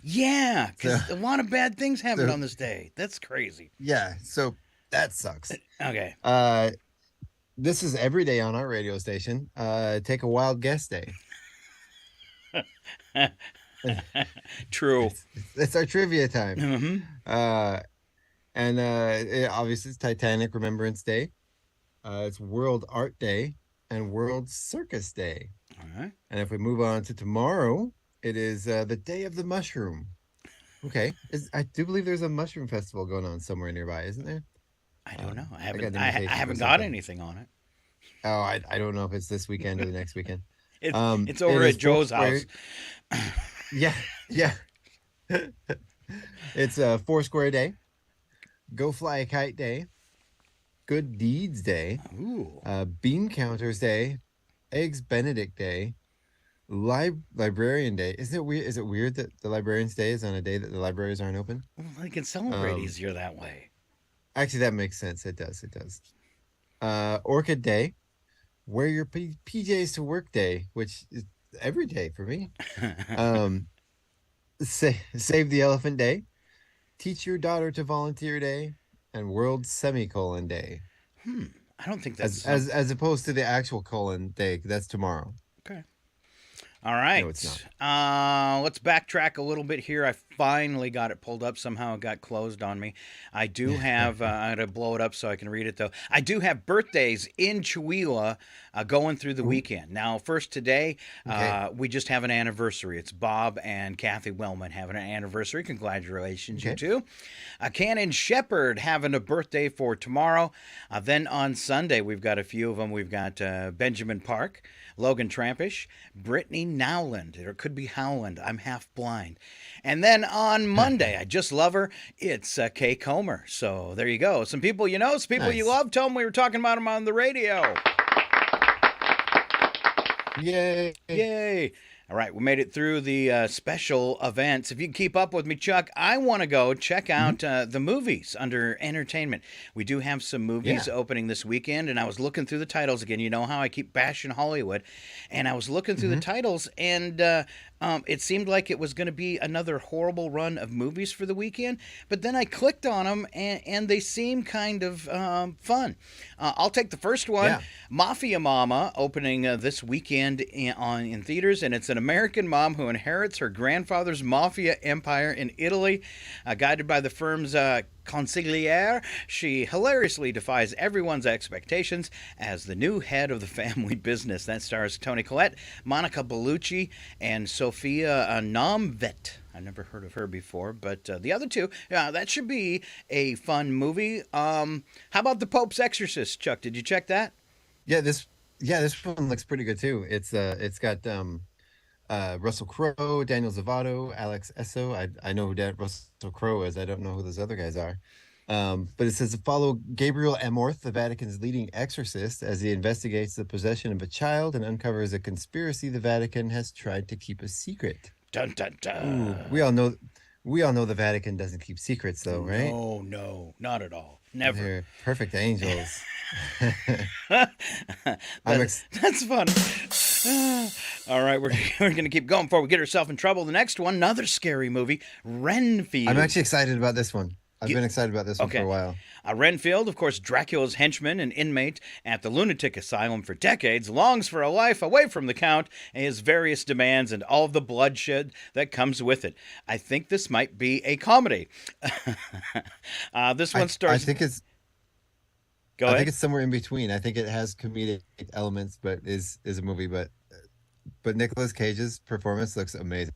[SPEAKER 4] yeah, because a lot of bad things happen on this day. That's crazy.
[SPEAKER 5] Yeah, so that sucks.
[SPEAKER 4] Okay.
[SPEAKER 5] This is every day on our radio station. Take a Wild Guess Day.
[SPEAKER 4] True.
[SPEAKER 5] It's our trivia time.
[SPEAKER 4] Mm-hmm.
[SPEAKER 5] Obviously it's Titanic Remembrance Day. It's World Art Day and World Circus Day.
[SPEAKER 4] All right.
[SPEAKER 5] And if we move on to tomorrow, it is the Day of the Mushroom. Okay. I do believe there's a mushroom festival going on somewhere nearby, isn't there?
[SPEAKER 4] I don't know. I haven't got anything on it.
[SPEAKER 5] Oh, I don't know if it's this weekend or the next weekend.
[SPEAKER 4] It's over at Joe's house.
[SPEAKER 5] Yeah. It's Foursquare Day, Go Fly a Kite Day, Good Deeds Day, Bean Counters Day, Eggs Benedict Day, Librarian Day. Is it weird that the Librarian's Day is on a day that the libraries aren't open?
[SPEAKER 4] Well, they can celebrate easier that way.
[SPEAKER 5] Actually, that makes sense. It does. Orchid Day, Wear Your PJs to Work Day, which is every day for me. Save the Elephant Day, Teach Your Daughter to Volunteer Day, and World Semicolon Day.
[SPEAKER 4] I don't think that's
[SPEAKER 5] as opposed to the actual colon day. That's tomorrow.
[SPEAKER 4] Okay. All right.
[SPEAKER 5] No, it's not.
[SPEAKER 4] Let's backtrack a little bit here. I finally got it pulled up. Somehow it got closed on me. I do have, I had to blow it up so I can read it, though. I do have birthdays in Chihuahua going through the weekend. Now, first today, we just have an anniversary. It's Bob and Kathy Wellman having an anniversary. Congratulations, you two. Cannon Shepherd having a birthday for tomorrow. Then on Sunday, we've got a few of them. We've got Benjamin Park, Logan Trampish, Brittany Nowland, or it could be Howland. I'm half blind. And then on Monday, I just love her. It's Kay Comer. So there you go. Some people you know, some people you love. Tell them we were talking about them on the radio.
[SPEAKER 5] Yay.
[SPEAKER 4] Yay. All right, we made it through the special events. If you can keep up with me, Chuck, I want to go check out the movies under entertainment. We do have some movies opening this weekend, and I was looking through the titles again. You know how I keep bashing Hollywood. And I was looking through the titles, and it seemed like it was going to be another horrible run of movies for the weekend. But then I clicked on them, and they seem kind of fun. I'll take the first one, Mafia Mama, opening this weekend in theaters, and it's an American mom who inherits her grandfather's mafia empire in Italy. Guided by the firm's consigliere, she hilariously defies everyone's expectations as the new head of the family business. That stars Toni Collette, Monica Bellucci, and Sophia Nomvet. I've never heard of her before, but the other two, that should be a fun movie. How about The Pope's Exorcist, Chuck? Did you check that?
[SPEAKER 5] Yeah, this one looks pretty good too. It's got Russell Crowe, Daniel Zavato, Alex Esso. I know who Russell Crowe is. I don't know who those other guys are. But it says to follow Gabriel Amorth, the Vatican's leading exorcist, as he investigates the possession of a child and uncovers a conspiracy the Vatican has tried to keep a secret.
[SPEAKER 4] Dun dun dun.
[SPEAKER 5] Ooh, we all know the Vatican doesn't keep secrets, though, right?
[SPEAKER 4] No, not at all. Never.
[SPEAKER 5] They're perfect angels.
[SPEAKER 4] That's fun. All right, we're going to keep going before we get ourselves in trouble. The next one, another scary movie, Renfield.
[SPEAKER 5] I'm actually excited about this one. I've been excited about this one for a while.
[SPEAKER 4] Renfield, of course, Dracula's henchman and inmate at the lunatic asylum for decades, longs for a life away from the Count and his various demands and all of the bloodshed that comes with it. I think this might be a comedy. This one stars...
[SPEAKER 5] I think it's...
[SPEAKER 4] Go ahead.
[SPEAKER 5] I think it's somewhere in between. I think it has comedic elements, but is a movie. But Nicolas Cage's performance looks amazing.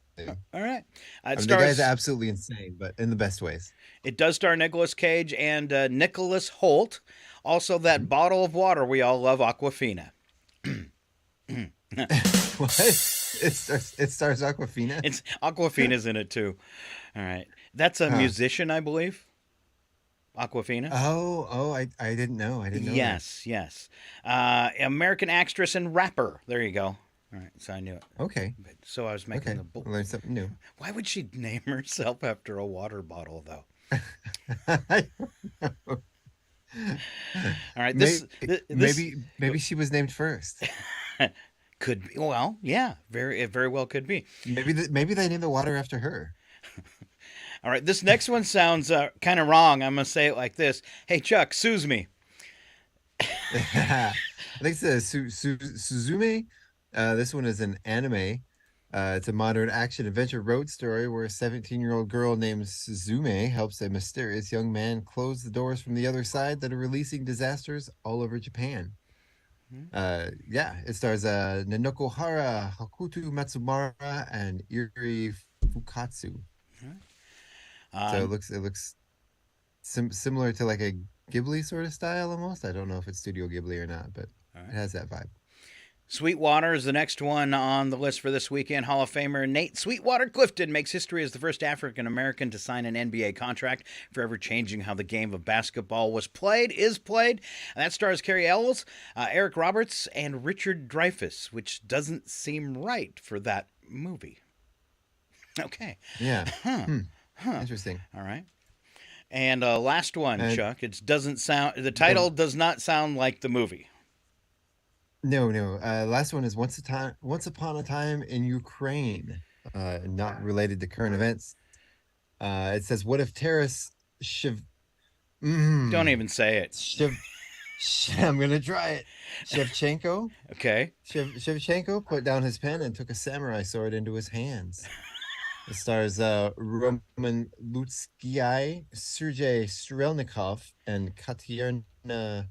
[SPEAKER 4] All right.
[SPEAKER 5] The guy's absolutely insane, but in the best ways.
[SPEAKER 4] It does star Nicolas Cage and Nicholas Hoult. Also, that bottle of water we all love, Aquafina.
[SPEAKER 5] What? It stars Aquafina?
[SPEAKER 4] It's Aquafina's in it, too. All right. That's a musician, I believe. Aquafina.
[SPEAKER 5] Oh, I didn't know.
[SPEAKER 4] Yes. American actress and rapper. There you go. All right, so I knew it.
[SPEAKER 5] Okay.
[SPEAKER 4] So I was making
[SPEAKER 5] learn something new.
[SPEAKER 4] Why would she name herself after a water bottle, though? All right.
[SPEAKER 5] Maybe she was named first.
[SPEAKER 4] Could be. Well, yeah. It very well could be.
[SPEAKER 5] Maybe they named the water after her.
[SPEAKER 4] All right. This next one sounds kind of wrong. I'm gonna say it like this. Hey, Chuck, sues me.
[SPEAKER 5] I think it's Suzume. This one is an anime. It's a modern action-adventure road story where a 17-year-old girl named Suzume helps a mysterious young man close the doors from the other side that are releasing disasters all over Japan. It stars Nanoko Hara, Hakuto Matsumara, and Iri Fukatsu. So it looks similar to like a Ghibli sort of style almost. I don't know if it's Studio Ghibli or not, but it has that vibe.
[SPEAKER 4] Sweetwater is the next one on the list for this weekend. Hall of Famer Nate Sweetwater Clifton makes history as the first African-American to sign an NBA contract, forever changing how the game of basketball is played. And that stars Carrie Ells, Eric Roberts, and Richard Dreyfuss, which doesn't seem right for that movie. Okay.
[SPEAKER 5] Yeah. Interesting.
[SPEAKER 4] All right. And last one, Chuck. The title does not sound like the movie.
[SPEAKER 5] No. Last one is Once Upon a Time in Ukraine. Not related to current events. It says, what if terrorists
[SPEAKER 4] Don't even say it.
[SPEAKER 5] I'm going to try it. Shevchenko.
[SPEAKER 4] Okay.
[SPEAKER 5] Shevchenko put down his pen and took a samurai sword into his hands. It stars Roman Lutsky, Sergei Strelnikov, and Katerina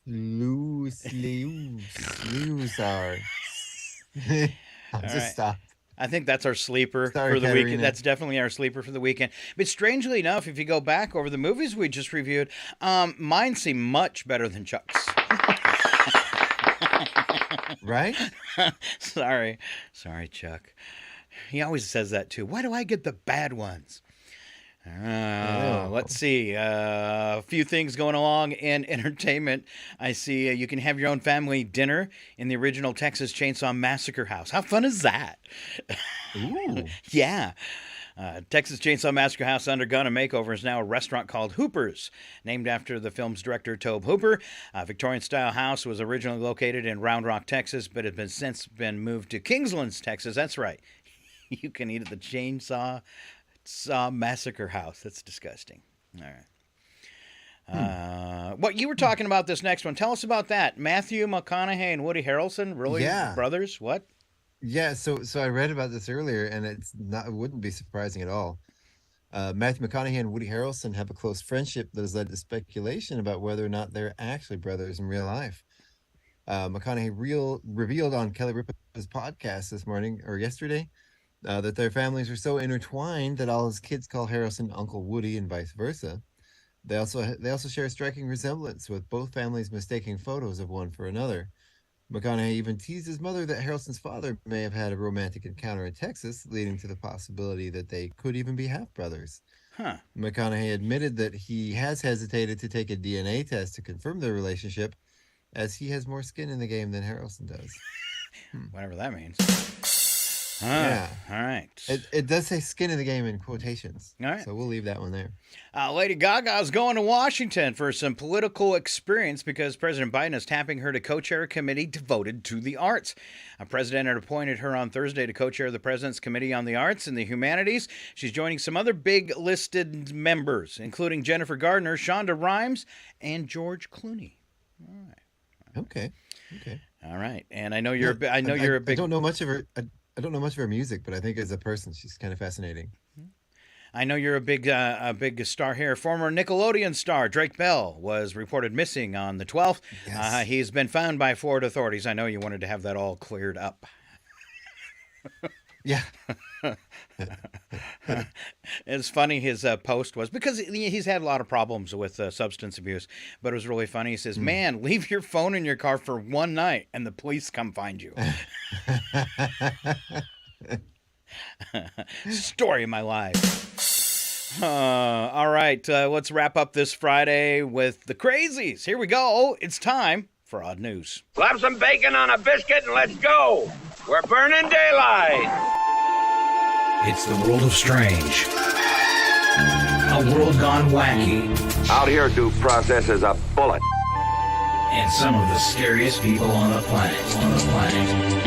[SPEAKER 5] Luzar. I'll just stop.
[SPEAKER 4] I think that's our sleeper for the weekend. That's definitely our sleeper for the weekend. But strangely enough, if you go back over the movies we just reviewed, mine seem much better than Chuck's.
[SPEAKER 5] Right?
[SPEAKER 4] Sorry, Chuck. He always says that too. Why do I get the bad ones? Let's see. A few things going along in entertainment. I see you can have your own family dinner in the original Texas Chainsaw Massacre house. How fun is that?
[SPEAKER 5] Ooh.
[SPEAKER 4] Yeah. Texas Chainsaw Massacre House undergone a makeover is now a restaurant called Hooper's, named after the film's director, Tobe Hooper. Victorian-style house was originally located in Round Rock, Texas, but has since been moved to Kingslands, Texas. That's right. You can eat at the Chainsaw Massacre House. That's disgusting. All right. What you were talking about this next one. Tell us about that. Matthew McConaughey and Woody Harrelson, really brothers? What?
[SPEAKER 5] Yeah, so I read about this earlier, and it wouldn't be surprising at all. Matthew McConaughey and Woody Harrelson have a close friendship that has led to speculation about whether or not they're actually brothers in real life. McConaughey revealed on Kelly Ripa's podcast this morning or yesterday that their families are so intertwined that all his kids call Harrelson Uncle Woody and vice versa. They also share a striking resemblance, with both families mistaking photos of one for another. McConaughey even teased his mother that Harrelson's father may have had a romantic encounter in Texas, leading to the possibility that they could even be half-brothers.
[SPEAKER 4] Huh.
[SPEAKER 5] McConaughey admitted that he has hesitated to take a DNA test to confirm their relationship, as he has more skin in the game than Harrelson does.
[SPEAKER 4] Whatever that means.
[SPEAKER 5] Yeah.
[SPEAKER 4] All right.
[SPEAKER 5] It does say skin in the game in quotations.
[SPEAKER 4] All right.
[SPEAKER 5] So we'll leave that one there.
[SPEAKER 4] Lady Gaga is going to Washington for some political experience because President Biden is tapping her to co-chair a committee devoted to the arts. A president had appointed her on Thursday to co-chair the President's Committee on the Arts and the Humanities. She's joining some other big listed members, including Jennifer Gardner, Shonda Rhimes, and George Clooney. All right.
[SPEAKER 5] Okay.
[SPEAKER 4] All right. And I know you're a big.
[SPEAKER 5] I don't know much of her. I don't know much of her music, but I think as a person, she's kind of fascinating.
[SPEAKER 4] I know you're a big star here. Former Nickelodeon star Drake Bell was reported missing on the 12th.
[SPEAKER 5] Yes.
[SPEAKER 4] He's been found by Florida authorities. I know you wanted to have that all cleared up.
[SPEAKER 5] Yeah.
[SPEAKER 4] It's funny, his post was, because he's had a lot of problems with substance abuse, but it was really funny. He says, man, leave your phone in your car for one night and the police come find you. Story of my life. All right, let's wrap up this Friday with the crazies. Here we go. It's time for Odd News.
[SPEAKER 1] Slap some bacon on a biscuit and let's go. We're burning daylight.
[SPEAKER 2] It's the world of strange. A world gone wacky.
[SPEAKER 1] Out here, due process is a bullet.
[SPEAKER 2] And some of the scariest people on the planet.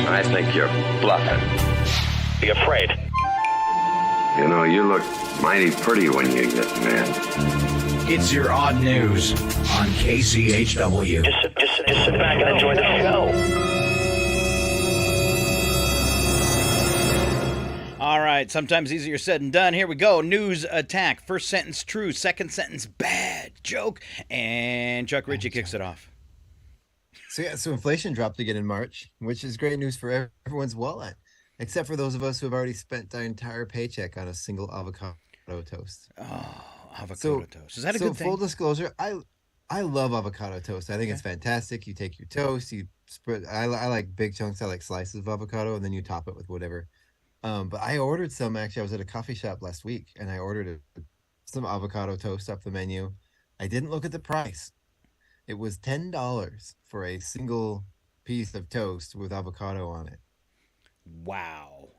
[SPEAKER 1] I think you're bluffing. Be afraid.
[SPEAKER 3] You know, you look mighty pretty when you get mad.
[SPEAKER 2] It's your Odd News on KCHW.
[SPEAKER 1] Just sit back and enjoy the show.
[SPEAKER 4] All right, sometimes easier said than done. Here we go. News attack. First sentence true, second sentence bad. Joke. And Chuck Ritchie kicks it off.
[SPEAKER 5] So inflation dropped again in March, which is great news for everyone's wallet, except for those of us who have already spent our entire paycheck on a single avocado toast.
[SPEAKER 4] Oh, avocado toast. Is that a good thing?
[SPEAKER 5] So full disclosure, I love avocado toast. I think it's fantastic. You take your toast, you spread. I like big chunks. I like slices of avocado, and then you top it with whatever. But I ordered some. Actually, I was at a coffee shop last week, and I ordered some avocado toast off the menu. I didn't look at the price. It was $10 for a single piece of toast with avocado on it.
[SPEAKER 4] Wow.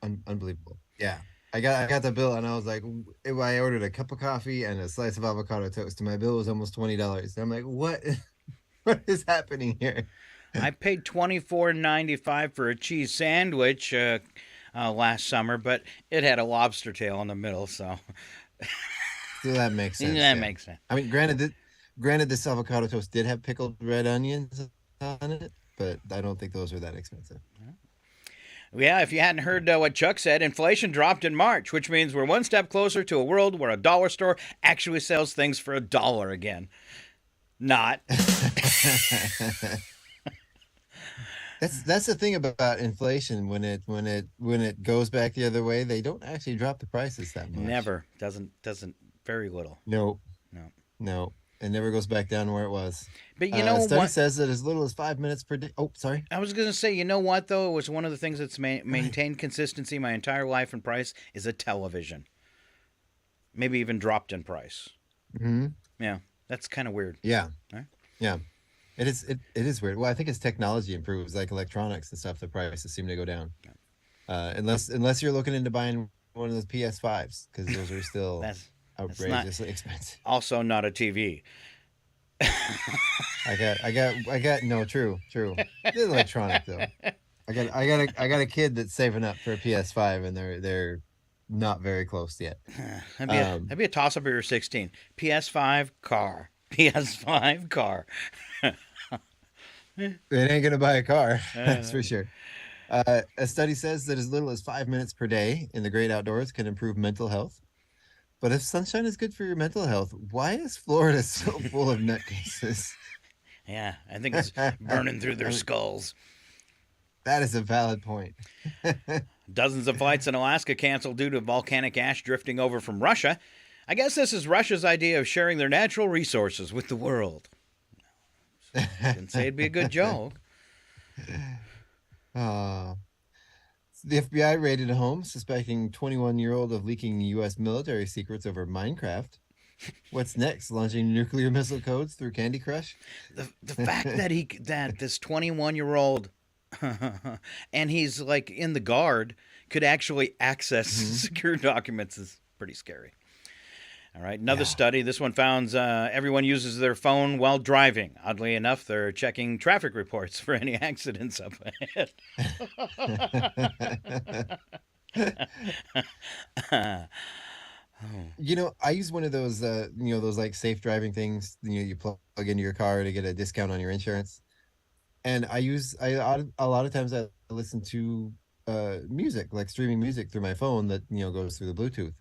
[SPEAKER 5] Unbelievable. Yeah. I got the bill, and I was like, I ordered a cup of coffee and a slice of avocado toast, and my bill was almost $20. And I'm like, what is happening here?
[SPEAKER 4] I paid $24.95 for a cheese sandwich last summer, but it had a lobster tail in the middle, so
[SPEAKER 5] that makes sense.
[SPEAKER 4] That makes sense.
[SPEAKER 5] I mean, granted, this avocado toast did have pickled red onions on it, but I don't think those are that expensive.
[SPEAKER 4] Yeah, if you hadn't heard what Chuck said, inflation dropped in March, which means we're one step closer to a world where a dollar store actually sells things for $1 again. Not.
[SPEAKER 5] That's the thing about inflation. When it goes back the other way, they don't actually drop the prices that much.
[SPEAKER 4] Never. Doesn't very little.
[SPEAKER 5] No. It never goes back down where it was.
[SPEAKER 4] But you know
[SPEAKER 5] study
[SPEAKER 4] what?
[SPEAKER 5] says that as little as 5 minutes per day. Oh, sorry.
[SPEAKER 4] I was going to say, you know what, though? It was one of the things that's maintained consistency my entire life in price is a television. Maybe even dropped in price.
[SPEAKER 5] Mm-hmm.
[SPEAKER 4] Yeah, that's kind of weird.
[SPEAKER 5] Yeah.
[SPEAKER 4] Right?
[SPEAKER 5] Yeah. It is weird. Well, I think as technology improves, like electronics and stuff, the prices seem to go down. Unless you're looking into buying one of those PS5s, because those are still outrageously expensive.
[SPEAKER 4] Also not a TV.
[SPEAKER 5] I got no, true. It's electronic though. I got a kid that's saving up for a PS5, and they're not very close yet.
[SPEAKER 4] That'd be a toss up of your 16. PS5 car. PS5 car.
[SPEAKER 5] It ain't gonna buy a car, that's for sure. A study says that as little as 5 minutes per day in the great outdoors can improve mental health. But if sunshine is good for your mental health, why is Florida so full of nutcases?
[SPEAKER 4] Yeah, I think it's burning through their skulls.
[SPEAKER 5] That is a valid point.
[SPEAKER 4] Dozens of flights in Alaska canceled due to volcanic ash drifting over from Russia. I guess this is Russia's idea of sharing their natural resources with the world. Didn't say it'd be a good joke.
[SPEAKER 5] The FBI raided a home suspecting 21-year-old of leaking U.S. military secrets over Minecraft. What's next? Launching nuclear missile codes through Candy Crush?
[SPEAKER 4] The fact that this 21-year-old and he's like in the guard could actually access secure documents is pretty scary. All right, another study. This one found everyone uses their phone while driving. Oddly enough, they're checking traffic reports for any accidents up ahead.
[SPEAKER 5] You know, I use one of those, those like safe driving things. You plug into your car to get a discount on your insurance. And a lot of times I listen to music, like streaming music through my phone that, goes through the Bluetooth.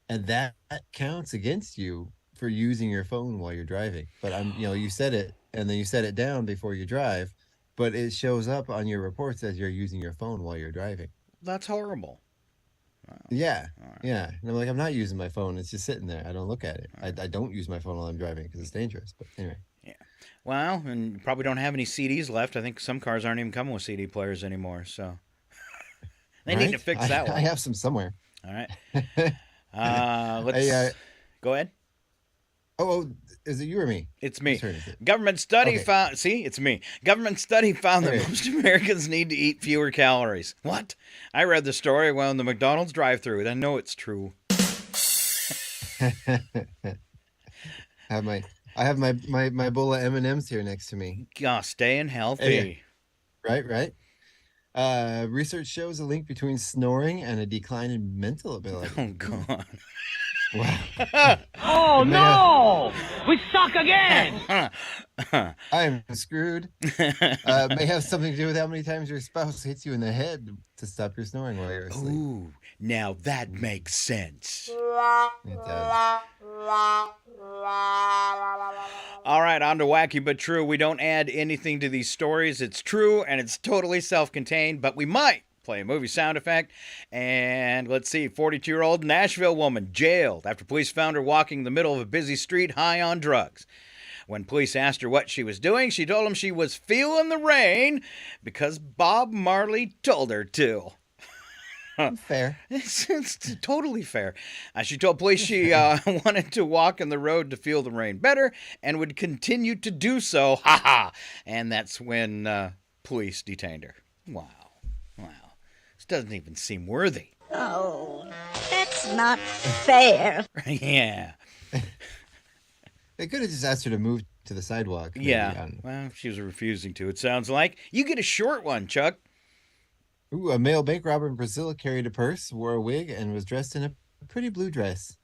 [SPEAKER 5] And that counts against you for using your phone while you're driving. But you said it, and then you set it down before you drive, but it shows up on your reports as you're using your phone while you're driving.
[SPEAKER 4] That's horrible.
[SPEAKER 5] Wow. Yeah, yeah. And I'm like, I'm not using my phone. It's just sitting there. I don't look at it. I don't use my phone while I'm driving because it's dangerous. But anyway.
[SPEAKER 4] Yeah. Well, and you probably don't have any CDs left. I think some cars aren't even coming with CD players anymore. So they need to fix that one.
[SPEAKER 5] I have some somewhere.
[SPEAKER 4] All right. Let's go ahead.
[SPEAKER 5] Oh, is it you or me?
[SPEAKER 4] It's me. Government study found. See, it's me. Government study found that most Americans need to eat fewer calories. What? I read the story while in the McDonald's drive-thru, and I know it's true.
[SPEAKER 5] I have my bowl of M&Ms here next to me.
[SPEAKER 4] Staying healthy.
[SPEAKER 5] Right. Research shows a link between snoring and a decline in mental ability.
[SPEAKER 4] Oh, God.
[SPEAKER 5] Wow.
[SPEAKER 7] Oh, no! We suck again!
[SPEAKER 5] I am screwed. May have something to do with how many times your spouse hits you in the head to stop your snoring while you're asleep.
[SPEAKER 4] Ooh, now that makes sense.
[SPEAKER 5] It does.
[SPEAKER 4] All right, on to Wacky But True. We don't add anything to these stories. It's true, and it's totally self-contained, but we might play a movie sound effect. And let's see, 42-year-old Nashville woman jailed after police found her walking in the middle of a busy street high on drugs. When police asked her what she was doing, she told them she was feeling the rain because Bob Marley told her to.
[SPEAKER 5] Fair.
[SPEAKER 4] It's totally fair. She told police she wanted to walk in the road to feel the rain better and would continue to do so. Ha ha! And that's when police detained her. Wow. This doesn't even seem worthy.
[SPEAKER 8] Oh, that's not fair.
[SPEAKER 4] Yeah.
[SPEAKER 5] They could have just asked her to move to the sidewalk.
[SPEAKER 4] Yeah. Well, she was refusing to, it sounds like. You get a short one, Chuck.
[SPEAKER 5] Ooh, a male bank robber in Brazil carried a purse, wore a wig, and was dressed in a pretty blue dress.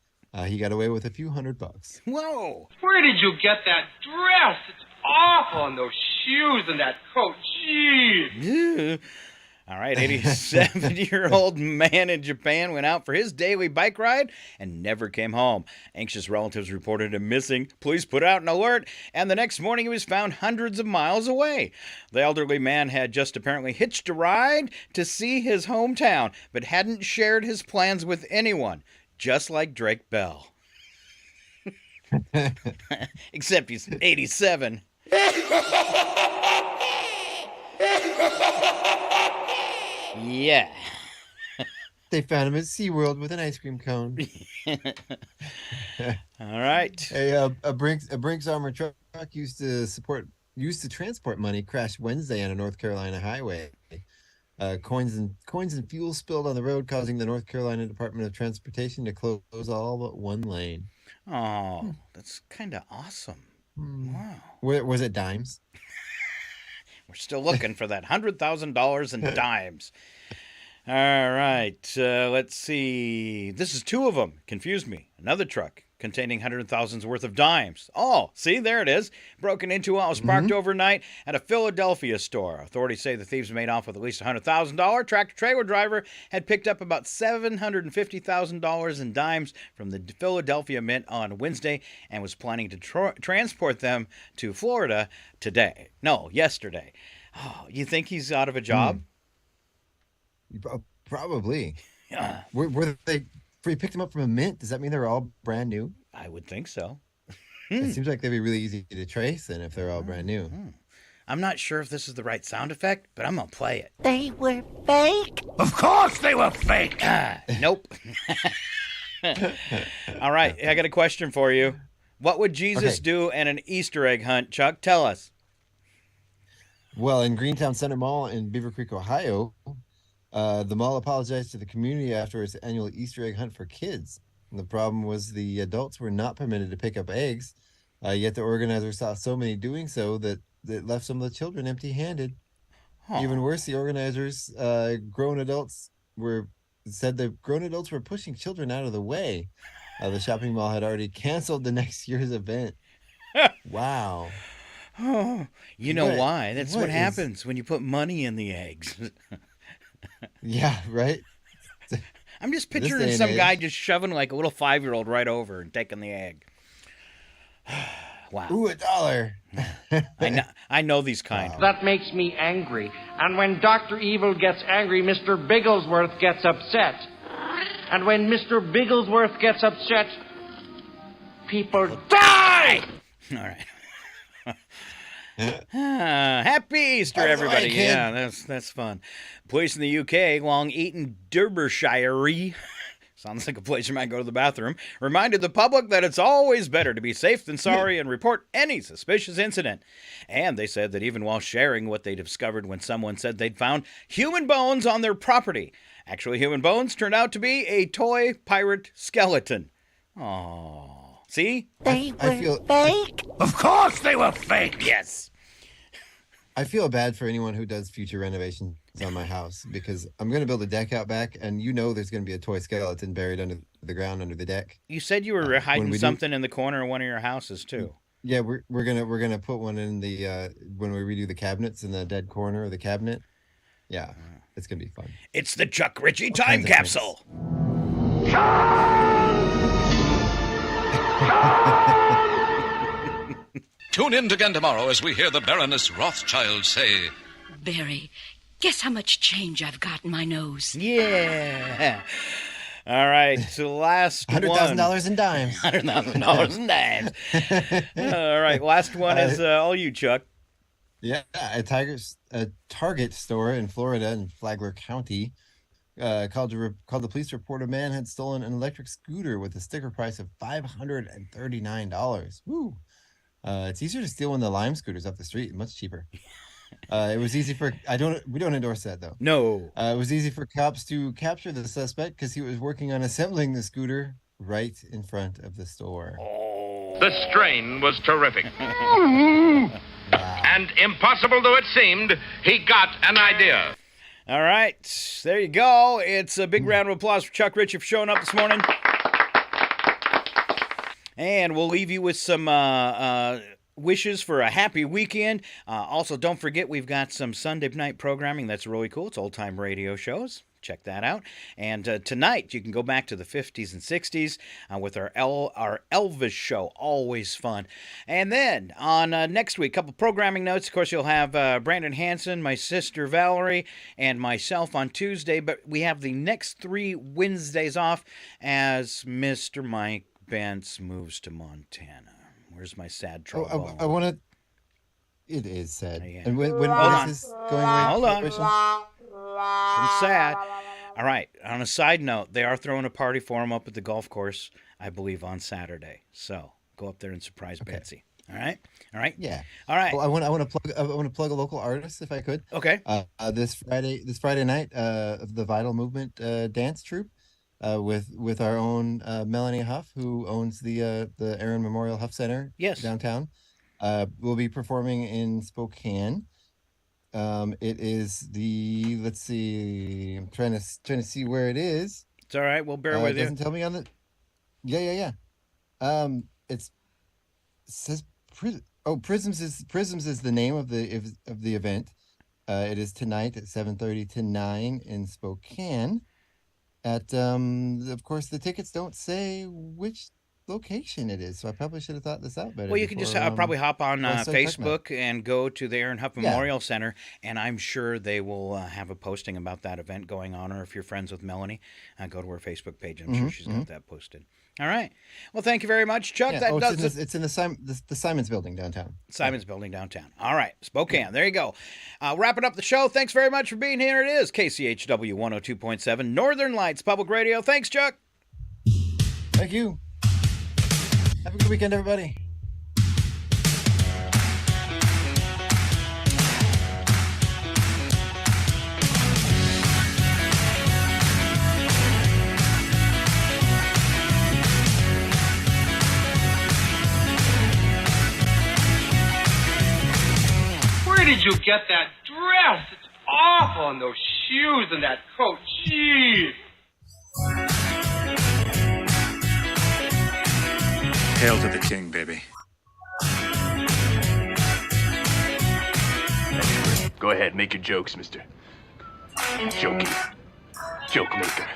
[SPEAKER 5] He got away with a few $100.
[SPEAKER 4] Whoa!
[SPEAKER 7] Where did you get that dress? It's awful, and those shoes and that coat. Jeez.
[SPEAKER 4] All right, 87-year-old man in Japan went out for his daily bike ride and never came home. Anxious relatives reported him missing. Police put out an alert, and the next morning he was found hundreds of miles away. The elderly man had just apparently hitched a ride to see his hometown, but hadn't shared his plans with anyone, just like Drake Bell. Except he's 87. Yeah.
[SPEAKER 5] They found him at SeaWorld with an ice cream cone.
[SPEAKER 4] All right.
[SPEAKER 5] A Brinks armored truck used to transport money crashed Wednesday on a North Carolina highway. Coins and fuel spilled on the road, causing the North Carolina Department of Transportation to close all but one lane.
[SPEAKER 4] Oh, that's kind of awesome. Wow.
[SPEAKER 5] Was it dimes?
[SPEAKER 4] We're still looking for that $100,000 in dimes. All right. Let's see. This is two of them. Confused me. Another truck containing hundreds of thousands worth of dimes. Oh, see, there it is. Broken into while it was parked overnight at a Philadelphia store. Authorities say the thieves made off with at least $100,000. Tractor-trailer driver had picked up about $750,000 in dimes from the Philadelphia Mint on Wednesday and was planning to transport them to Florida today. No, yesterday. Oh, you think he's out of a job?
[SPEAKER 5] Probably.
[SPEAKER 4] Yeah.
[SPEAKER 5] Were they? He picked them up from a mint. Does that mean they're all brand new?
[SPEAKER 4] I would think so.
[SPEAKER 5] It seems like they'd be really easy to trace, and if they're all brand new.
[SPEAKER 4] I'm not sure if this is the right sound effect, but I'm gonna play it.
[SPEAKER 8] They were fake?
[SPEAKER 2] Of course they were fake.
[SPEAKER 4] Nope. All right, I got a question for you. What would Jesus do in an Easter egg hunt, Chuck? Tell us.
[SPEAKER 5] Well, in Greentown Center Mall in Beaver Creek, Ohio, the mall apologized to the community after its annual Easter egg hunt for kids. And the problem was the adults were not permitted to pick up eggs, yet the organizers saw so many doing so that it left some of the children empty-handed. Even worse, the organizers, said the grown adults were pushing children out of the way. The shopping mall had already canceled the next year's event. Wow.
[SPEAKER 4] Oh, you know why? That's what happens when you put money in the eggs.
[SPEAKER 5] Yeah, right?
[SPEAKER 4] I'm just picturing some guy just shoving like a little 5-year-old right over and taking the egg. Wow.
[SPEAKER 5] Ooh, $1.
[SPEAKER 4] I know these kind.
[SPEAKER 9] Wow. That makes me angry. And when Dr. Evil gets angry, Mr. Bigglesworth gets upset. And when Mr. Bigglesworth gets upset, people die!
[SPEAKER 4] All right. Happy Easter, everybody! Yeah, that's fun. Police in the UK, Long Eaton, Derbyshire, sounds like a place you might go to the bathroom, reminded the public that it's always better to be safe than sorry and report any suspicious incident. And they said that even while sharing what they discovered when someone said they'd found human bones on their property, actually human bones turned out to be a toy pirate skeleton. Oh. See?
[SPEAKER 8] They were fake?
[SPEAKER 2] Of course they were fake.
[SPEAKER 4] Yes.
[SPEAKER 5] I feel bad for anyone who does future renovations on my house because I'm going to build a deck out back, and there's going to be a toy skeleton buried under the ground under the deck.
[SPEAKER 4] You said you were hiding something in the corner of one of your houses too.
[SPEAKER 5] Yeah, we're gonna put one in the when we redo the cabinets in the dead corner of the cabinet. Yeah, it's gonna be fun.
[SPEAKER 4] It's the Chuck Ritchie time capsule.
[SPEAKER 11] Tune in again tomorrow as we hear the Baroness Rothschild say,
[SPEAKER 12] Barry, guess how much change I've got in my nose?
[SPEAKER 4] Yeah. All right, so last
[SPEAKER 5] $100,000 in dimes.
[SPEAKER 4] $100,000 in dimes. All right, last one is all you, Chuck.
[SPEAKER 5] Yeah, a Target store in Florida in Flagler County called the police to report a man had stolen an electric scooter with a sticker price of $539. Woo! It's easier to steal one of the Lime scooters off the street, much cheaper. It was easy we don't endorse that though.
[SPEAKER 4] No.
[SPEAKER 5] It was easy for cops to capture the suspect because he was working on assembling the scooter right in front of the store.
[SPEAKER 1] The strain was terrific. And impossible though it seemed, he got an idea.
[SPEAKER 4] All right, there you go. It's a big round of applause for Chuck Ritchie for showing up this morning. And we'll leave you with some wishes for a happy weekend. Also, don't forget we've got some Sunday night programming that's really cool. It's old-time radio shows. Check that out. And tonight you can go back to the 50s and 60s with our Elvis show. Always fun. And then on next week, a couple programming notes. Of course, you'll have Brandon Hanson, my sister Valerie, and myself on Tuesday. But we have the next 3 Wednesdays off as Mr. Mike Bentz moves to Montana. Where's my sad trombone?
[SPEAKER 5] I want to. It is sad.
[SPEAKER 4] Yeah.
[SPEAKER 5] And when
[SPEAKER 4] Hold
[SPEAKER 5] is this going away?
[SPEAKER 4] Hold on.
[SPEAKER 5] celebration?
[SPEAKER 4] I'm sad. All right. On a side note, they are throwing a party for him up at the golf course, I believe, on Saturday. So go up there and surprise Betsy. All right. All right.
[SPEAKER 5] Yeah.
[SPEAKER 4] All right.
[SPEAKER 5] Well, I want to plug a local artist if I could.
[SPEAKER 4] Okay.
[SPEAKER 5] This Friday night, of the Vital Movement dance troupe, with our own Melanie Huff, who owns the Aaron Memorial Huff Center.
[SPEAKER 4] Yes.
[SPEAKER 5] Downtown. We'll be performing in Spokane. It is let's see. I'm trying to see where it is.
[SPEAKER 4] It's all right. We'll bear with
[SPEAKER 5] it
[SPEAKER 4] you.
[SPEAKER 5] doesn't tell me on the. Yeah. It says Prisms is the name of the event. It is tonight at 7:30 to 9 in Spokane. At of course the tickets don't say which location it is, so I probably should have thought this out better.
[SPEAKER 4] Well, you can just probably hop on Facebook and go to the Aaron Huff Memorial Center, and I'm sure they will have a posting about that event going on. Or if you're friends with Melanie, go to her Facebook page. I'm sure she's got that posted. All right. Well, thank you very much, Chuck.
[SPEAKER 5] Yeah. It's in the Simons Building downtown.
[SPEAKER 4] Simons Building downtown. All right. Spokane. There you go. Wrapping up the show. Thanks very much for being here. It is KCHW 102.7 Northern Lights Public Radio. Thanks, Chuck.
[SPEAKER 5] Thank you. Have a good weekend, everybody.
[SPEAKER 7] Where did you get that dress? It's awful, and those shoes and that coat. Jeez.
[SPEAKER 6] Hail to the king, baby.
[SPEAKER 13] Go ahead, make your jokes, mister. Jokey. Joke maker.